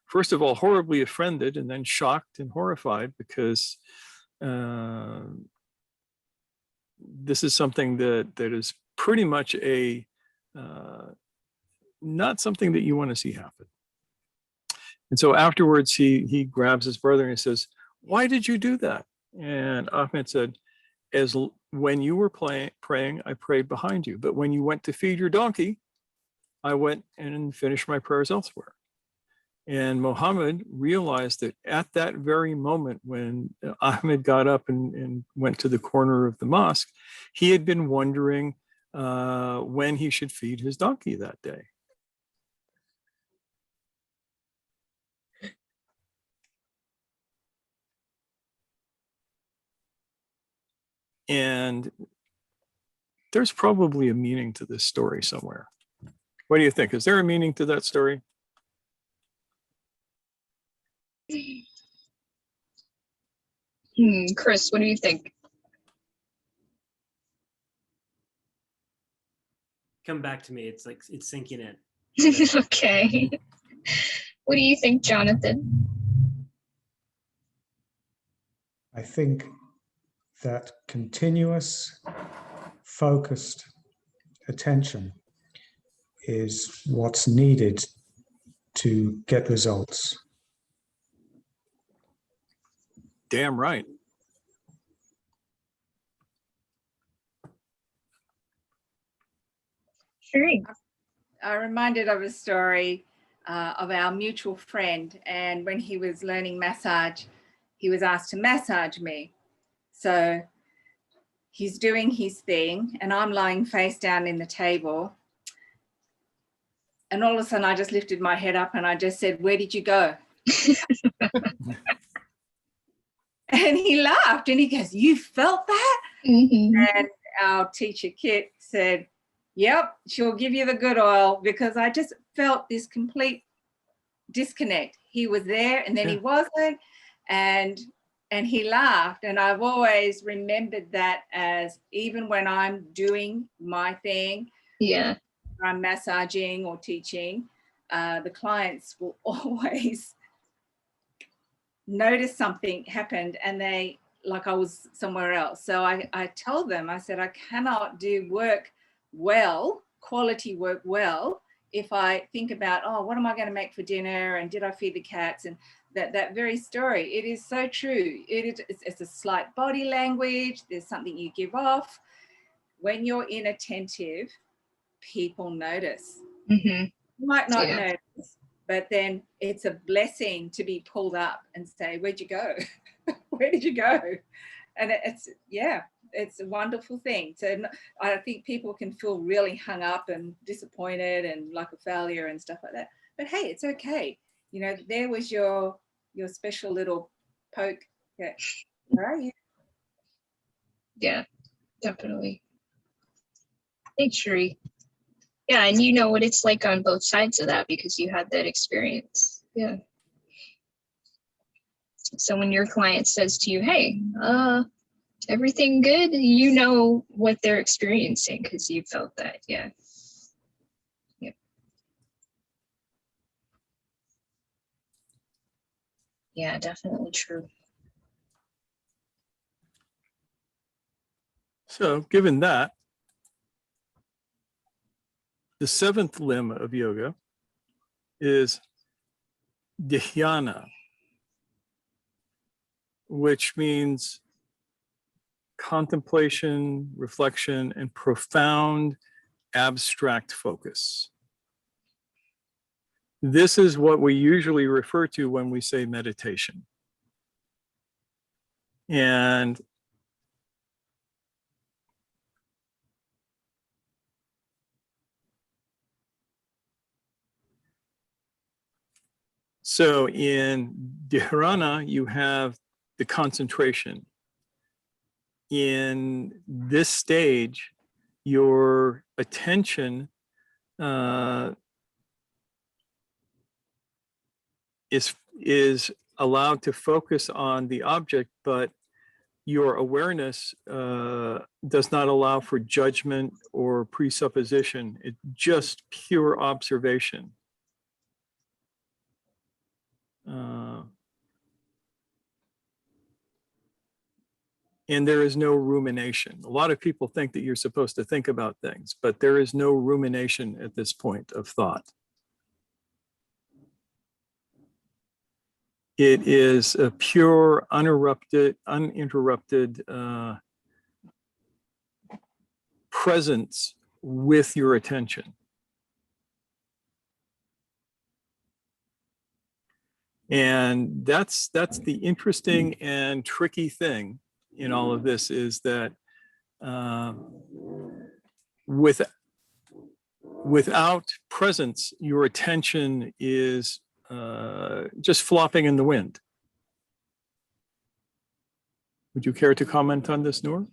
Speaker 2: first of all, horribly offended and then shocked and horrified because this is something that is pretty much not something that you want to see happen. And so afterwards, he grabs his brother and he says, "Why did you do that?" And Ahmed said, when you were praying, I prayed behind you. But when you went to feed your donkey, I went and finished my prayers elsewhere. And Muhammad realized that at that very moment when Ahmed got up and went to the corner of the mosque, he had been wondering when he should feed his donkey that day. And there's probably a meaning to this story somewhere. What do you think? Is there a meaning to that story?
Speaker 1: Chris, what do you think?
Speaker 6: Come back to me. It's like it's sinking in.
Speaker 1: Okay. What do you think, Jonathan?
Speaker 7: I think that continuous, focused attention is what's needed to get results.
Speaker 2: Damn right.
Speaker 1: Sure.
Speaker 5: I'm reminded of a story of our mutual friend, and when he was learning massage, he was asked to massage me. So he's doing his thing and I'm lying face down in the table. And all of a sudden I just lifted my head up and I just said, "Where did you go?" And he laughed and he goes, "You felt that?" And our teacher, Kit, said, "Yep, she'll give you the good oil," because I just felt this complete disconnect. He was there and then he wasn't. And he laughed. And I've always remembered that as, even when I'm doing my thing, I'm massaging or teaching, the clients will always notice something happened and they, like I was somewhere else. So I told them, I said, I cannot do work well, quality work well, if I think about, oh, what am I going to make for dinner? And did I feed the cats? And that very story, it is so true. It's a slight body language. There's something you give off. When you're inattentive, people notice. You might not notice, but then it's a blessing to be pulled up and say, "Where'd you go?" Where did you go? And it's a wonderful thing. So I think people can feel really hung up and disappointed and like a failure and stuff like that. But hey, it's okay. You know, there was your special little poke. Yeah. Where are you?
Speaker 1: Yeah, definitely. Thanks, Sheree. Yeah, and you know what it's like on both sides of that because you had that experience. Yeah. So when your client says to you, "Hey, everything good?" You know what they're experiencing because you felt that. Yeah. Yep. Yeah, definitely true.
Speaker 2: So given that, the seventh limb of yoga is dhyana, which means contemplation, reflection, and profound abstract focus. This is what we usually refer to when we say meditation. And so in dhyana, you have the concentration. In this stage, your attention is allowed to focus on the object, but your awareness does not allow for judgment or presupposition. It's just pure observation. And there is no rumination. A lot of people think that you're supposed to think about things, but there is no rumination at this point of thought. It is a pure, uninterrupted presence with your attention. And that's the interesting and tricky thing in all of this, is that without presence, your attention is just flopping in the wind. Would you care to comment on this, Noor?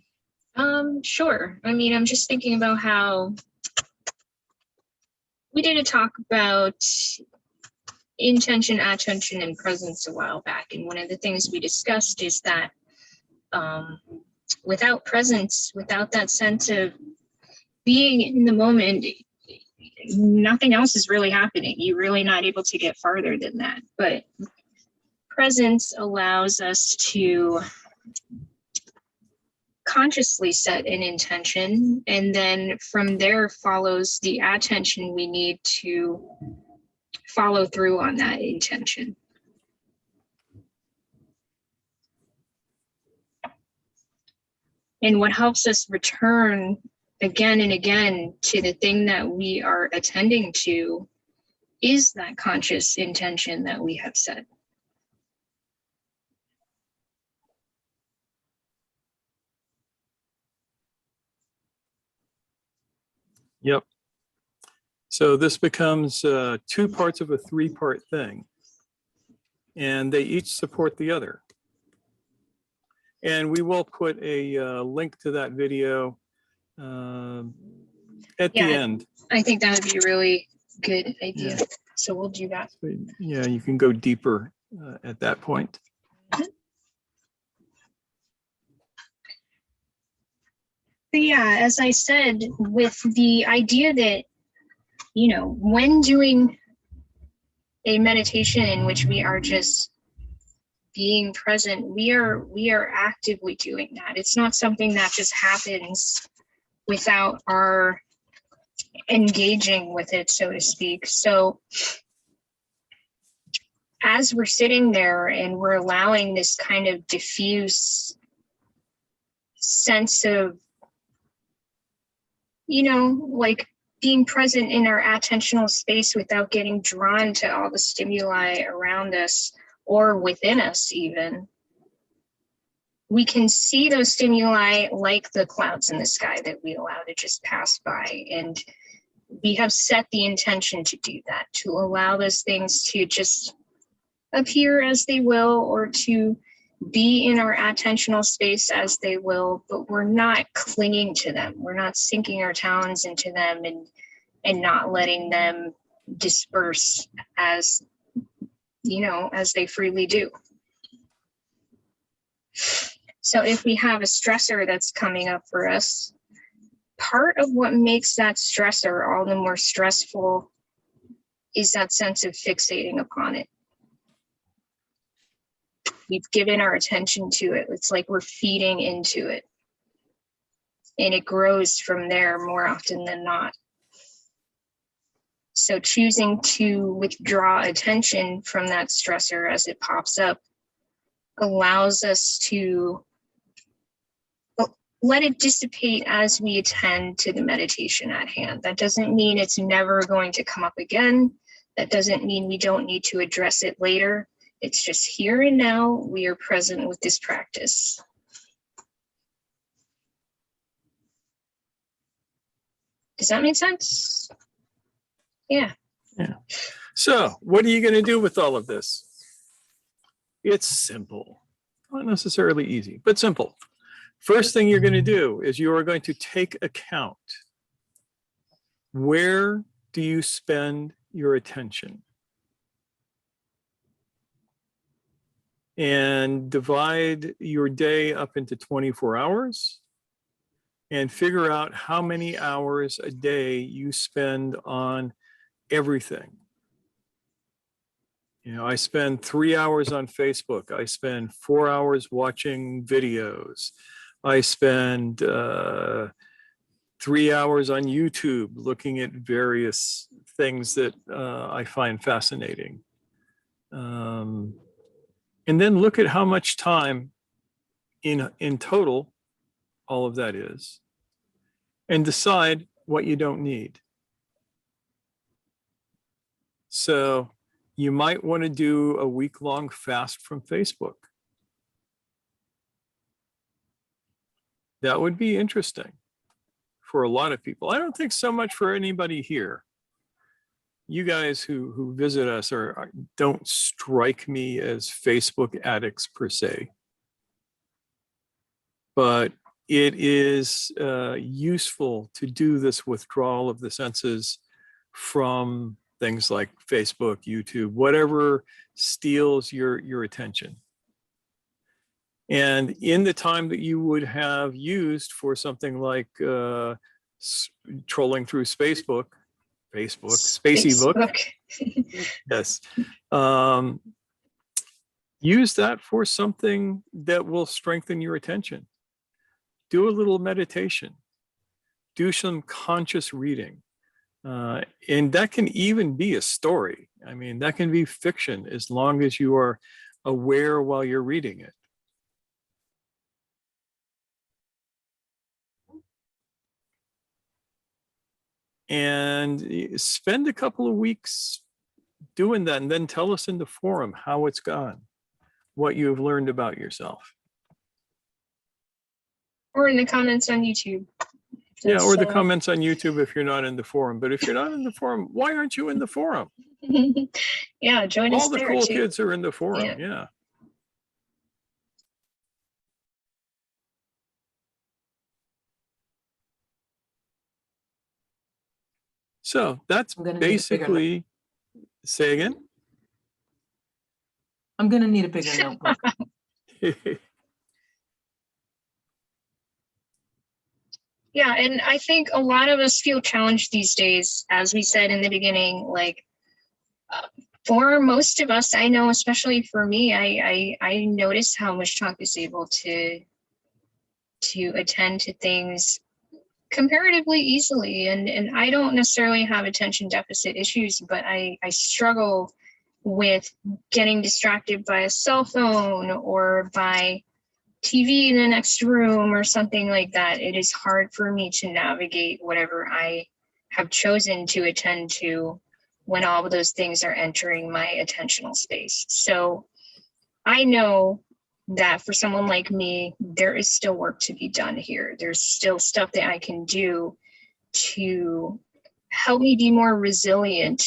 Speaker 1: Sure. I mean, I'm just thinking about how we did a talk about intention, attention, and presence a while back. And one of the things we discussed is that without presence, without that sense of being in the moment, nothing else is really happening. You're really not able to get farther than that. But presence allows us to consciously set an intention, and then from there follows the attention we need to follow through on that intention. And what helps us return again and again to the thing that we are attending to is that conscious intention that we have set.
Speaker 2: Yep. So this becomes 2 parts of a 3-part thing, and they each support the other. And we will put a link to that video at the end.
Speaker 1: I think that would be a really good idea. Yeah. So we'll do that.
Speaker 2: So, yeah, you can go deeper at that point.
Speaker 1: But yeah, as I said, with the idea that, you know, when doing a meditation in which we are just being present, we are actively doing that. It's not something that just happens without our engaging with it, so to speak. So as we're sitting there and we're allowing this kind of diffuse sense of, you know, like being present in our attentional space without getting drawn to all the stimuli around us or within us even, we can see those stimuli like the clouds in the sky that we allow to just pass by. And we have set the intention to do that, to allow those things to just appear as they will, or to be in our attentional space as they will, but we're not clinging to them. We're not sinking our talons into them and not letting them disperse as, you know, as they freely do. So if we have a stressor that's coming up for us, part of what makes that stressor all the more stressful is that sense of fixating upon it. We've given our attention to it. It's like we're feeding into it. And it grows from there more often than not. So choosing to withdraw attention from that stressor as it pops up allows us to let it dissipate as we attend to the meditation at hand. That doesn't mean it's never going to come up again. That doesn't mean we don't need to address it later. It's just here and now, we are present with this practice. Does that make sense? Yeah.
Speaker 2: Yeah. So what are you going to do with all of this? It's simple. Not necessarily easy, but simple. First thing you're going to do is you are going to take account. Where do you spend your attention? And divide your day up into 24 hours and figure out how many hours a day you spend on everything. You know, I spend 3 hours on Facebook. I spend 4 hours watching videos. I spend 3 hours on YouTube looking at various things that I find fascinating. And then look at how much time in total all of that is, and decide what you don't need. So you might want to do a week-long fast from Facebook. That would be interesting for a lot of people. I don't think so much for anybody here. You guys who visit us don't strike me as Facebook addicts per se. But it is useful to do this withdrawal of the senses from things like Facebook, YouTube, whatever steals your attention. And in the time that you would have used for something like trolling through Facebook, Spacey book, yes, use that for something that will strengthen your attention. Do a little meditation, do some conscious reading. And that can even be a story. I mean, that can be fiction as long as you are aware while you're reading it. And spend a couple of weeks doing that, and then tell us in the forum how it's gone, what you've learned about yourself.
Speaker 1: Or in the comments on YouTube.
Speaker 2: Yeah, or the comments on YouTube if you're not in the forum. But if you're not in the forum, why aren't you in the forum?
Speaker 1: Yeah, join us
Speaker 2: All the
Speaker 1: there
Speaker 2: cool
Speaker 1: too.
Speaker 2: kids are in the forum, yeah. So that's basically, say again?
Speaker 4: I'm going to need a bigger notebook.
Speaker 1: Yeah, and I think a lot of us feel challenged these days, as we said in the beginning, like for most of us, I know, especially for me, I notice how much talk is able to attend to things comparatively easily. And I don't necessarily have attention deficit issues, but I struggle with getting distracted by a cell phone or by TV in the next room or something like that. It is hard for me to navigate whatever I have chosen to attend to when all of those things are entering my attentional space. So I know that for someone like me, there is still work to be done here. There's still stuff that I can do to help me be more resilient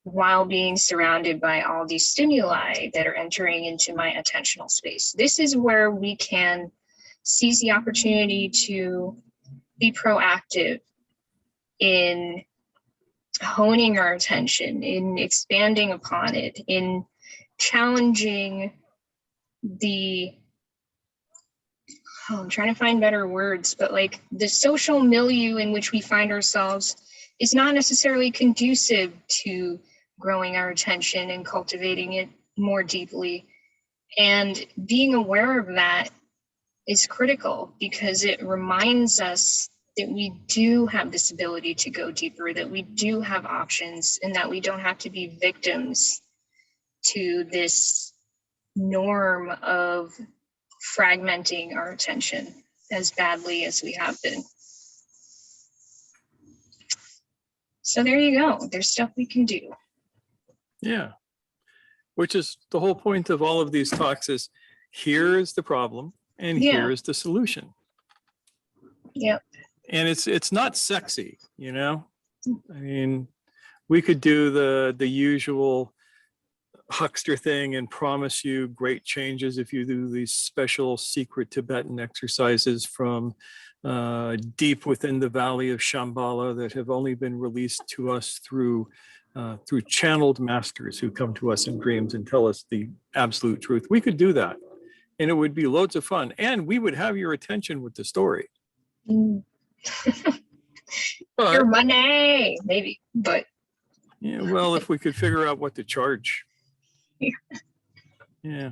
Speaker 1: while being surrounded by all these stimuli that are entering into my attentional space. This is where we can seize the opportunity to be proactive in honing our attention, in expanding upon it, in challenging I'm trying to find better words, but like the social milieu in which we find ourselves is not necessarily conducive to growing our attention and cultivating it more deeply. And being aware of that is critical because it reminds us that we do have this ability to go deeper, that we do have options, and that we don't have to be victims to this norm of fragmenting our attention as badly as we have been. So there you go. There's stuff we can do.
Speaker 2: Yeah, which is the whole point of all of these talks is here is the problem and here is the solution.
Speaker 1: Yep.
Speaker 2: And it's not sexy, you know? I mean, we could do the usual huckster thing and promise you great changes if you do these special secret Tibetan exercises from deep within the valley of Shambhala that have only been released to us through channeled masters who come to us in dreams and tell us the absolute truth. We could do that, and it would be loads of fun, and we would have your attention with the story.
Speaker 1: Your money, maybe, but
Speaker 2: yeah, well, if we could figure out what to charge. Yeah.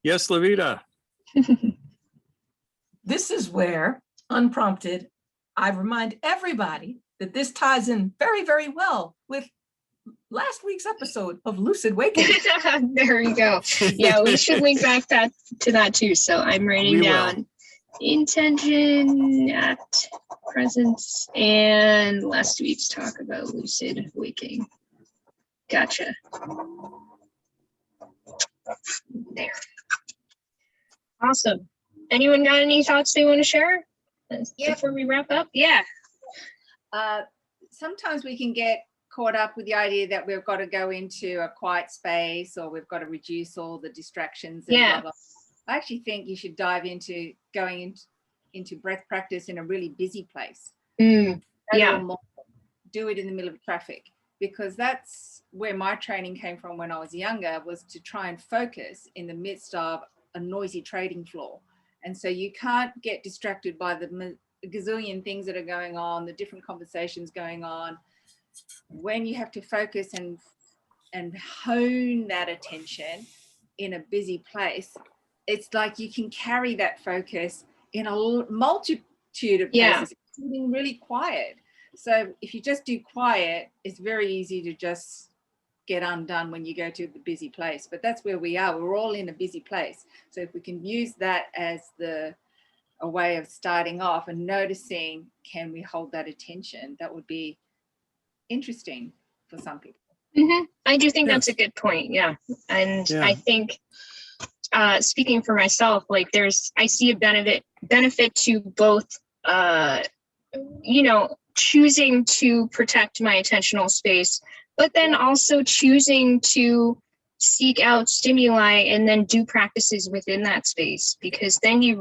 Speaker 2: Yes, Levita.
Speaker 4: This is where, unprompted, I remind everybody that this ties in very, very well with last week's episode of Lucid Waking.
Speaker 1: There you go. Yeah, we should link back to that too. So I'm writing down intention, act, presence, and last week's talk about lucid waking. Gotcha. There. Awesome. Anyone got any thoughts they want to share before we wrap up? Yeah.
Speaker 5: Sometimes we can get caught up with the idea that we've got to go into a quiet space or we've got to reduce all the distractions. And blah, blah. I actually think you should dive into going into breath practice in a really busy place.
Speaker 1: Yeah.
Speaker 5: Do it in the middle of traffic, because that's where my training came from when I was younger, was to try and focus in the midst of a noisy trading floor. And so you can't get distracted by the gazillion things that are going on, the different conversations going on. When you have to focus and hone that attention in a busy place, it's like you can carry that focus in a multitude of places, including really quiet. So if you just do quiet, it's very easy to just get undone when you go to the busy place. But that's where we are. We're all in a busy place. So if we can use that as a way of starting off and noticing, can we hold that attention? That would be interesting for some people.
Speaker 1: Mm-hmm. I do think that's a good point. Yeah. And I think speaking for myself, like I see a benefit to both, choosing to protect my attentional space, but then also choosing to seek out stimuli and then do practices within that space, because then you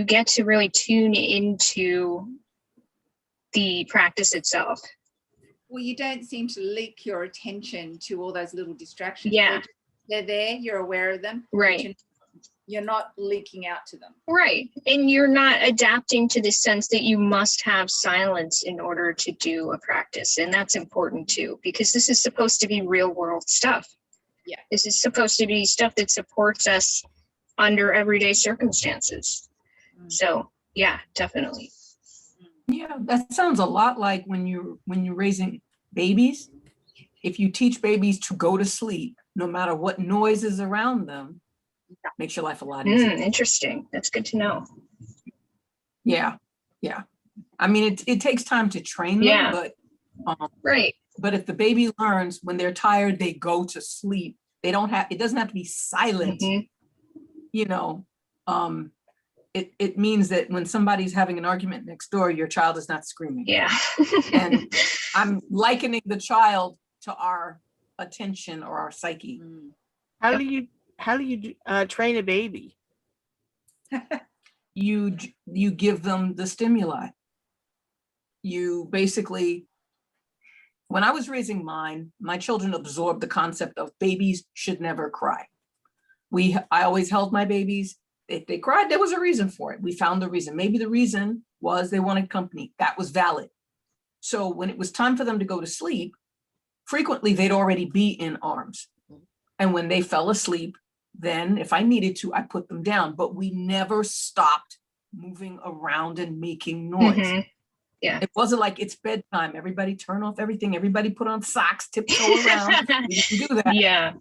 Speaker 1: get to really tune into the practice itself.
Speaker 5: Well, you don't seem to leak your attention to all those little distractions.
Speaker 1: Yeah.
Speaker 5: They're there, you're aware of them.
Speaker 1: Right.
Speaker 5: You're not leaking out to them.
Speaker 1: Right. And you're not adapting to the sense that you must have silence in order to do a practice. And that's important too, because this is supposed to be real world stuff.
Speaker 5: Yeah.
Speaker 1: This is supposed to be stuff that supports us under everyday circumstances. So yeah, definitely.
Speaker 4: Yeah, that sounds a lot like when you're raising babies. If you teach babies to go to sleep, no matter what noise is around them, makes your life a lot easier.
Speaker 1: Interesting. That's good to know.
Speaker 4: Yeah. I mean, it takes time to train them, but
Speaker 1: right.
Speaker 4: But if the baby learns when they're tired, they go to sleep. It doesn't have to be silent. Mm-hmm. It means that when somebody's having an argument next door, your child is not screaming.
Speaker 1: Yeah.
Speaker 4: And I'm likening the child to our attention or our psyche.
Speaker 3: How do you train a baby?
Speaker 4: You give them the stimuli. You basically, when I was raising mine, my children absorbed the concept of babies should never cry. I always held my babies. If they cried, there was a reason for it. We found the reason. Maybe the reason was they wanted company. That was valid. So when it was time for them to go to sleep, frequently they'd already be in arms. And when they fell asleep, then if I needed to, I put them down. But we never stopped moving around and making noise.
Speaker 1: Mm-hmm. Yeah.
Speaker 4: It wasn't like it's bedtime. Everybody turn off everything. Everybody put on socks, tiptoe around. We didn't do that.
Speaker 1: Yeah.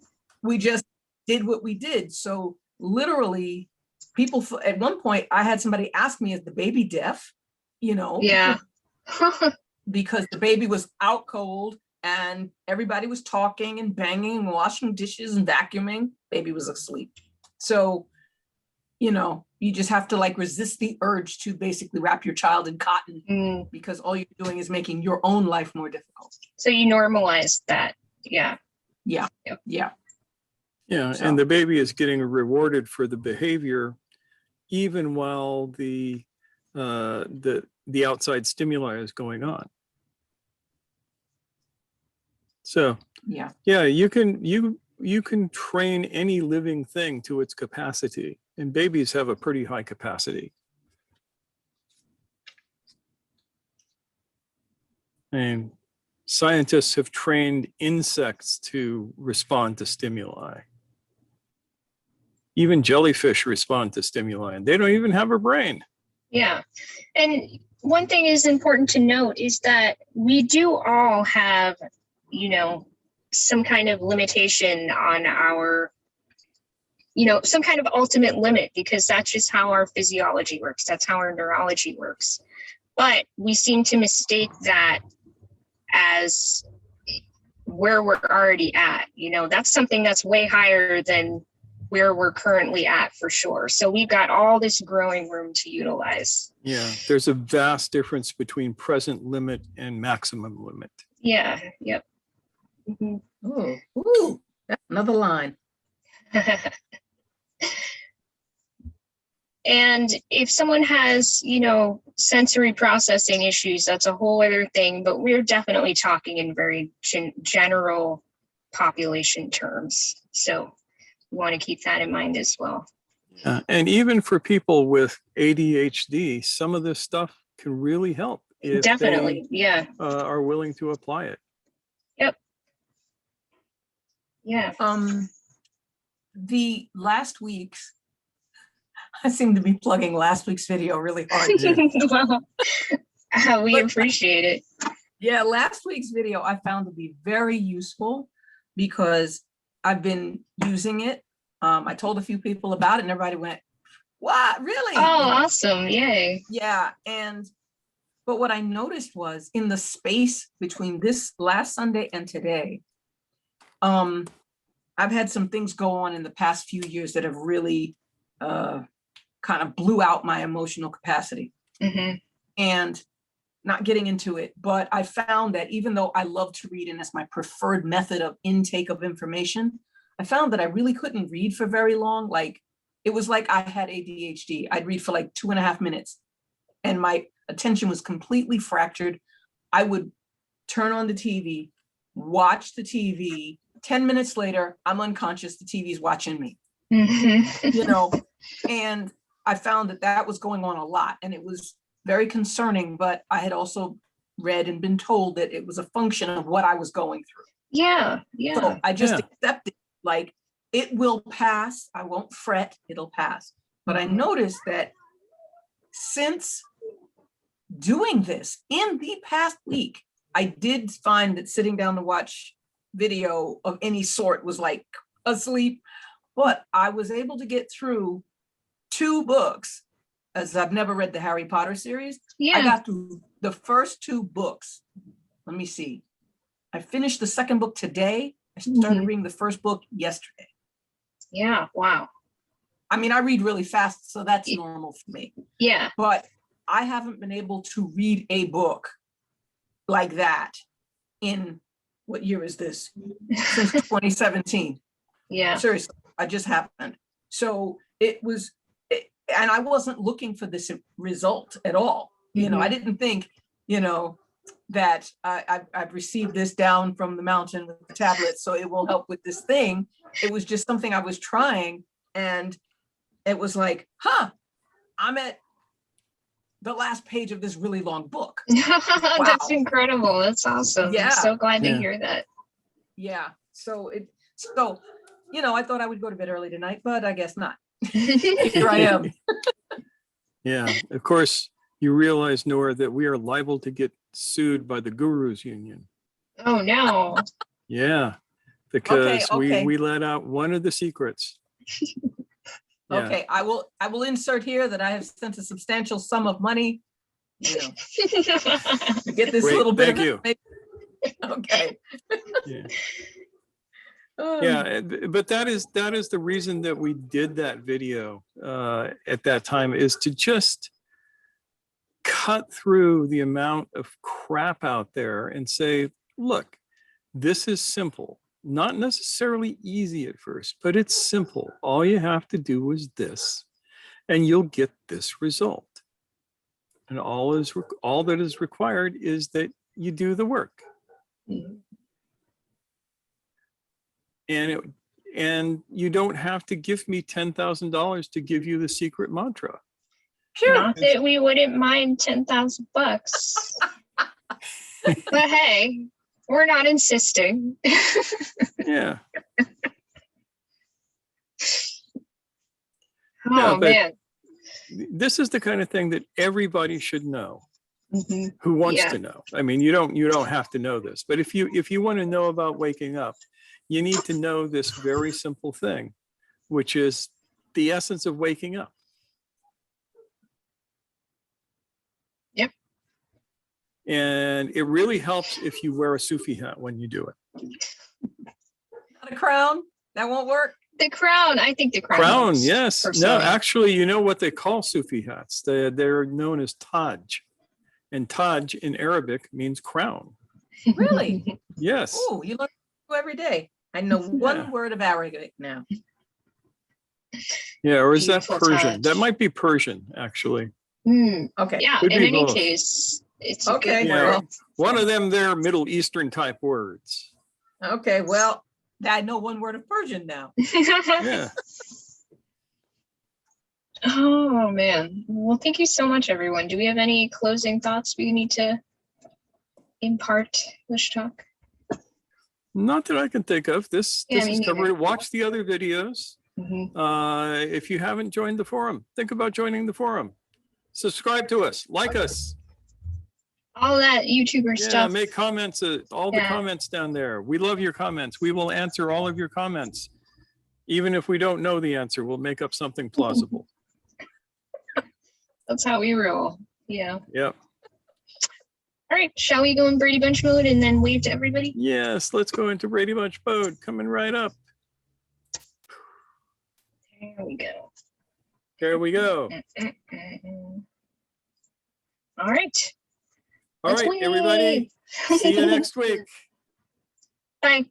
Speaker 4: We just did what we did. So literally, people, at one point, I had somebody ask me, is the baby deaf?
Speaker 1: Yeah.
Speaker 4: Because the baby was out cold and everybody was talking and banging and washing dishes and vacuuming. Baby was asleep. So, you just have to resist the urge to basically wrap your child in cotton because all you're doing is making your own life more difficult.
Speaker 1: So you normalize that. Yeah.
Speaker 4: Yeah.
Speaker 1: Yep.
Speaker 4: Yeah.
Speaker 2: Yeah,
Speaker 4: So-
Speaker 2: and the baby is getting rewarded for the behavior, even while the outside stimuli is going on. So
Speaker 4: Yeah.
Speaker 2: yeah, you can train any living thing to its capacity, and babies have a pretty high capacity. And scientists have trained insects to respond to stimuli. Even jellyfish respond to stimuli, and they don't even have a brain.
Speaker 1: Yeah. And one thing is important to note is that we do all have, you know, some kind of limitation on our, you know, some kind of ultimate limit, because that's just how our physiology works. That's how our neurology works. But we seem to mistake that as where we're already at. You know, that's something that's way higher than where we're currently at, for sure. So we've got all this growing room to utilize.
Speaker 2: Yeah, there's a vast difference between present limit and maximum limit.
Speaker 1: Yeah. Yep. Mhm.
Speaker 4: Oh, ooh, that's another line.
Speaker 1: And if someone has, you know, sensory processing issues, that's a whole other thing. But we're definitely talking in very general population terms. So we want to keep that in mind as well.
Speaker 2: And even for people with ADHD, some of this stuff can really help if
Speaker 1: Definitely.
Speaker 2: they
Speaker 1: Yeah.
Speaker 2: are willing to apply it.
Speaker 1: Yep. Yeah.
Speaker 4: The last week's, I seem to be plugging last week's video really hard.
Speaker 1: Well, we
Speaker 4: But-
Speaker 1: appreciate it.
Speaker 4: Yeah, last week's video I found to be very useful because I've been using it. I told a few people about it and everybody went, "What, really?"
Speaker 1: Oh, awesome. Yay.
Speaker 4: Yeah, but what I noticed was in the space between this last Sunday and today, I've had some things go on in the past few years that have really kind of blew out my emotional capacity.
Speaker 1: Mm-hmm.
Speaker 4: And not getting into it, but I found that even though I love to read and that's my preferred method of intake of information, I found that I really couldn't read for very long. Like, it was like I had ADHD. I'd read for like 2.5 minutes and my attention was completely fractured. I would turn on the TV, watch the TV. 10 minutes later, I'm unconscious. The TV's watching me,
Speaker 1: Mm-hmm.
Speaker 4: you know, and I found that that was going on a lot and it was very concerning, but I had also read and been told that it was a function of what I was going through.
Speaker 1: Yeah. Yeah.
Speaker 4: So I just
Speaker 2: Yeah.
Speaker 4: accepted, like, it will pass. I won't fret, it'll pass. But I noticed that since doing this in the past week, I did find that sitting down to watch video of any sort was like asleep, but I was able to get through 2 books, as I've never read the Harry Potter series.
Speaker 1: Yeah.
Speaker 4: I got through the first 2 books. Let me see. I finished the second book today. I started
Speaker 1: Mhm.
Speaker 4: reading the first book yesterday.
Speaker 1: Yeah. Wow.
Speaker 4: I mean, I read really fast, so that's normal for me.
Speaker 1: Yeah.
Speaker 4: But I haven't been able to read a book like that in, what year is this? Since 2017.
Speaker 1: Yeah.
Speaker 4: Seriously, I just happened. So it was, and I wasn't looking for this result at all. You know, I didn't think, you know, that I've received this down from the mountain with the tablets, so it will help with this thing. It was just something I was trying, and it was like, I'm at the last page of this really long book.
Speaker 1: That's incredible. That's awesome.
Speaker 4: Yeah.
Speaker 1: I'm so glad to
Speaker 2: Yeah.
Speaker 1: hear that.
Speaker 4: Yeah. So you know, I thought I would go to bed early tonight, but I guess not.
Speaker 1: Oh,
Speaker 4: Here I am.
Speaker 2: Yeah, of course, you realize, Nora, that we are liable to get sued by the Gurus Union.
Speaker 1: Oh no.
Speaker 2: Yeah, because
Speaker 4: okay.
Speaker 2: we let out one of the secrets. Yeah.
Speaker 4: Okay, I will insert here that I have sent a substantial sum of money, you know, to get this
Speaker 2: Great,
Speaker 4: little bit
Speaker 2: thank
Speaker 4: of
Speaker 2: you.
Speaker 4: information. Okay.
Speaker 2: Yeah.
Speaker 4: Oh,
Speaker 2: Yeah, but that is the reason that we did that video at that time, is to just cut through the amount of crap out there and say, look, this is simple. not necessarily easy at first, but it's simple. All you have to do is this, and you'll get this result. And all that is required is that you do the work. And you don't have to give me $10,000 to give you the secret mantra.
Speaker 1: Not that we wouldn't mind $10,000, but hey, we're not insisting.
Speaker 2: Yeah.
Speaker 1: Oh man,
Speaker 2: this is the kind of thing that everybody should know.
Speaker 1: Mm-hmm.
Speaker 2: Who wants to know? I mean, you don't have to know this, but if you want to know about waking up, you need to know this very simple thing, which is the essence of waking up.
Speaker 1: Yep.
Speaker 2: And it really helps if you wear a Sufi hat when you do it.
Speaker 4: Not a crown? That won't work?
Speaker 1: The crown. I think the crown.
Speaker 2: Crown, yes.
Speaker 1: Personally.
Speaker 2: No, actually, you know what they call Sufi hats? They're known as Taj. And Taj in Arabic means crown.
Speaker 4: Really?
Speaker 2: Yes.
Speaker 4: Oh, you learn every day. I know one word of Arabic now.
Speaker 2: Yeah, or is
Speaker 1: Beautiful
Speaker 2: that Persian?
Speaker 1: Taj.
Speaker 2: That might be Persian, actually.
Speaker 4: Okay.
Speaker 1: Yeah,
Speaker 2: Could
Speaker 1: in
Speaker 2: be
Speaker 1: any
Speaker 2: both.
Speaker 1: case, it's
Speaker 4: Okay,
Speaker 1: a good
Speaker 2: Yeah.
Speaker 1: word.
Speaker 2: One of them, they're Middle Eastern type words.
Speaker 4: Okay, well, I know one word of Persian now.
Speaker 2: Yeah.
Speaker 1: Oh man. Well, thank you so much, everyone. Do we have any closing thoughts we need to impart, Wish Talk?
Speaker 2: Not that I can think of. This
Speaker 1: Yeah,
Speaker 2: is
Speaker 1: me
Speaker 2: covered.
Speaker 1: neither.
Speaker 2: Watch the other videos.
Speaker 1: Mhm.
Speaker 2: If you haven't joined the forum, think about joining the forum. Subscribe to us, like us.
Speaker 1: All that YouTuber
Speaker 2: Yeah,
Speaker 1: stuff.
Speaker 2: make comments. All the
Speaker 1: Yeah.
Speaker 2: comments down there. We love your comments. We will answer all of your comments. Even if we don't know the answer, we'll make up something plausible.
Speaker 1: That's how we roll. Yeah.
Speaker 2: Yep.
Speaker 1: All right. Shall we go in Brady Bunch mode and then wave to everybody?
Speaker 2: Yes, let's go into Brady Bunch mode. Coming right up.
Speaker 1: There we go.
Speaker 2: There we go.
Speaker 1: All right.
Speaker 2: All
Speaker 1: Let's
Speaker 2: right, everybody.
Speaker 1: wave.
Speaker 2: See you next week.
Speaker 1: Bye.